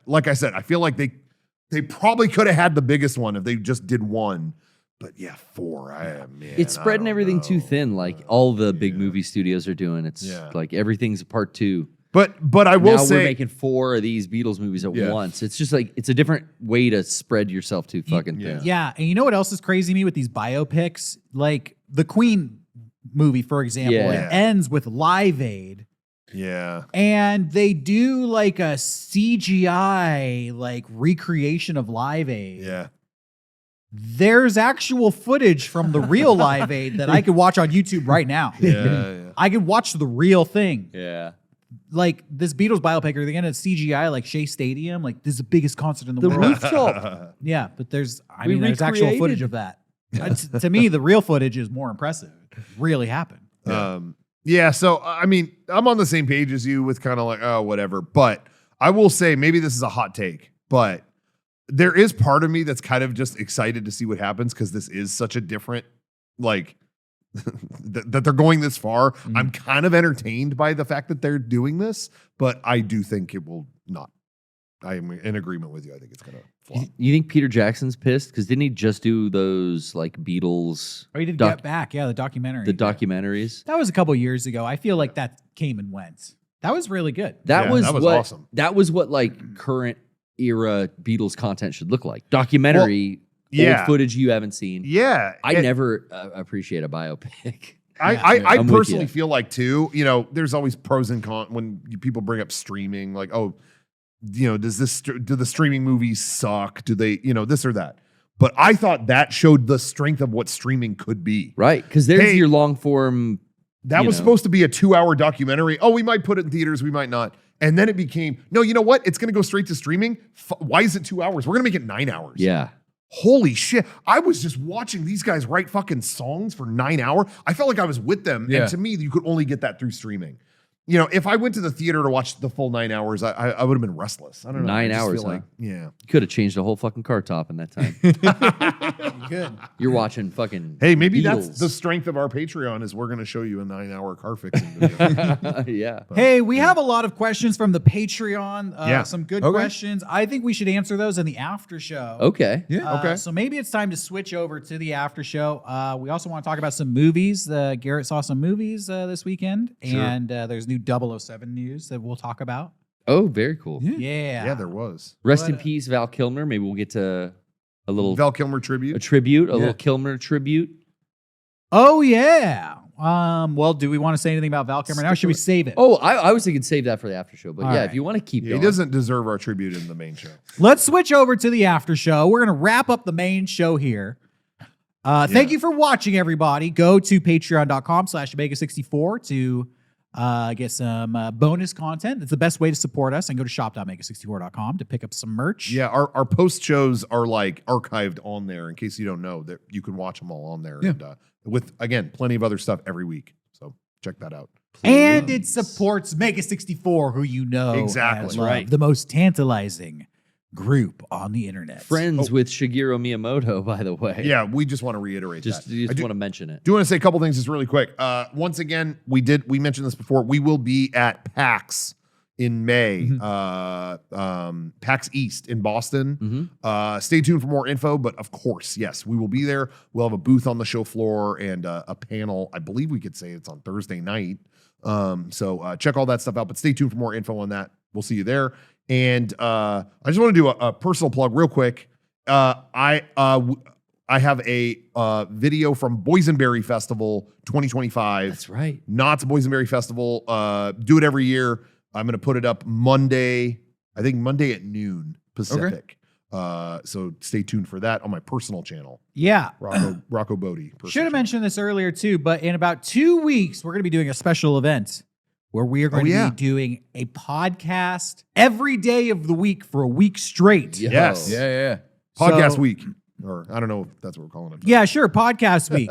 like I said, I feel like they probably could have had the biggest one if they just did one. But yeah, 4. Man, It's spreading everything too thin, like all the big movie studios are doing. It's like everything's a part 2. But I will now say we're making 4 of these Beatles movies at once. It's just like it's a different way to spread yourself too fucking thin. Yeah, and you know what else is crazy to me with these biopics? Like the Queen movie, for example, it ends with Live Aid. Yeah. And they do like a CGI like recreation of Live Aid. Yeah. There's actual footage from the real Live Aid that I could watch on YouTube right now. Yeah. I could watch the real thing. Yeah. Like this Beatles biopic, are they gonna CGI like Shea Stadium? Like this is the biggest concert in the The world. rooftop. Yeah, but there's We there's actual recreated. footage of that. To me, the real footage is more impressive. It really happened. Yeah, so I mean, I'm on the same page as you with kind of like, oh, whatever. But I will say, maybe this is a hot take, but there is part of me that's kind of just excited to see what happens because this is such a different, like, that they're going this far. I'm kind of entertained by the fact that they're doing this, but I do think it will not. I am in agreement with you. I think it's going to flop. You think Peter Jackson's pissed? Because didn't he just do those like Beatles? Oh, he did Get Back. Yeah, the documentary. The documentaries. That was a couple years ago. I feel like that came and went. That was really good. That Yeah, was that was what, awesome. That was what like current era Beatles content should look like. Documentary, old footage you haven't seen. Yeah. I never appreciate a biopic. I I'm with personally you. feel like too, there's always pros and cons when people bring up streaming, like, oh, do the streaming movies suck? Do they, this or that? But I thought that showed the strength of what streaming could be. Right. Because there's Hey, your long form. That was supposed to be a 2-hour documentary. Oh, we might put it in theaters, we might not. And then it became, no, you know what? It's going to go straight to streaming. Why is it 2 hours? We're going to make it 9 hours. Yeah. Holy shit. I was just watching these guys write fucking songs for 9 hours. I felt like I was with them. Yeah. And to me, you could only get that through streaming. you know, if I went to the theater to watch the full 9 hours, I would have been restless. I don't know. 9 I just hours, feel huh? like, yeah. You could have changed the whole fucking car top in that time. Good. You're watching fucking. Hey, maybe Beatles. that's the strength of our Patreon is we're going to show you a 9-hour car fixing video. Yeah. Hey, we have a lot of questions from the Patreon. Yeah. Some good Okay. questions. I think we should answer those in the after show. Okay. Yeah. Okay. So maybe it's time to switch over to the after show. We also want to talk about some movies. Garrett saw some movies this weekend, Sure. and there's new 007 news that we'll talk about. Oh, very cool. Yeah. Yeah. Yeah, there was. Rest in But, peace, Val Kilmer. Maybe we'll get to a little Val Kilmer tribute. a tribute, a Yeah. little Kilmer tribute. Oh yeah. Well, do we want to say anything about Val Kilmer now? Or should we save it? Oh, I was thinking save that for the after show, but All yeah, right. if you want to keep Yeah, going. he doesn't deserve our tribute in the main show. Let's switch over to the after show. We're going to wrap up the main show here. Thank you for watching, everybody. Go to patreon.com/Mega64 to get some bonus content. That's the best way to support us. And go to shop.mega64.com to pick up some merch. Yeah, our post shows are like archived on there in case you don't know that you can watch them all on there. Yeah. And with, again, plenty of other stuff every week. So check that out. And it supports Mega64, who you know Exactly. as, love, Right. the most tantalizing group on the internet. Friends with Shigeru Miyamoto, by the way. Yeah, we just want to reiterate Just, that. you I just do, want to mention it. do want to say a couple things just really quick. Once again, we mentioned this before. We will be at PAX in May, PAX East in Boston. Stay tuned for more info, but of course, yes, we will be there. We'll have a booth on the show floor and a panel. I believe we could say it's on Thursday night. So check all that stuff out, but stay tuned for more info on that. We'll see you there. And I just want to do a personal plug real quick. I have a video from Boysenberry Festival 2025. That's right. Knott's Boysenberry Festival. Do it every year. I'm going to put it up Monday, I think Monday at noon Pacific. So stay tuned for that on my personal channel, Yeah. Rocco Bodie. Should have mentioned this earlier too, but in about 2 weeks, we're going to be doing a special event where we are going to be doing a podcast every day of the week for a week straight. Yo. Yes. Yeah. Podcast So- week. Or I don't know if that's what we're calling it. but- Yeah, sure. Podcast week.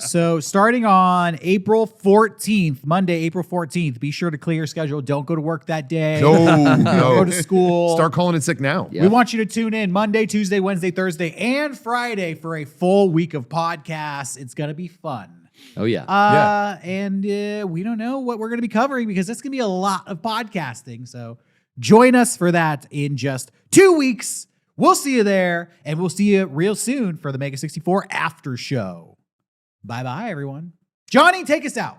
So starting on April 14th, Monday, April 14th, be sure to clear your schedule. Don't go to work that day. No, Don't no. go to school. Start calling it sick now. Yeah. We want you to tune in Monday, Tuesday, Wednesday, Thursday, and Friday for a full week of podcasts. It's going to be fun. Oh, yeah. And we don't know what we're going to be covering because it's going to be a lot of podcasting. So join us for that in just 2 weeks. We'll see you there, and we'll see you real soon for the Mega64 after show. Bye-bye, everyone. Johnny, take us out.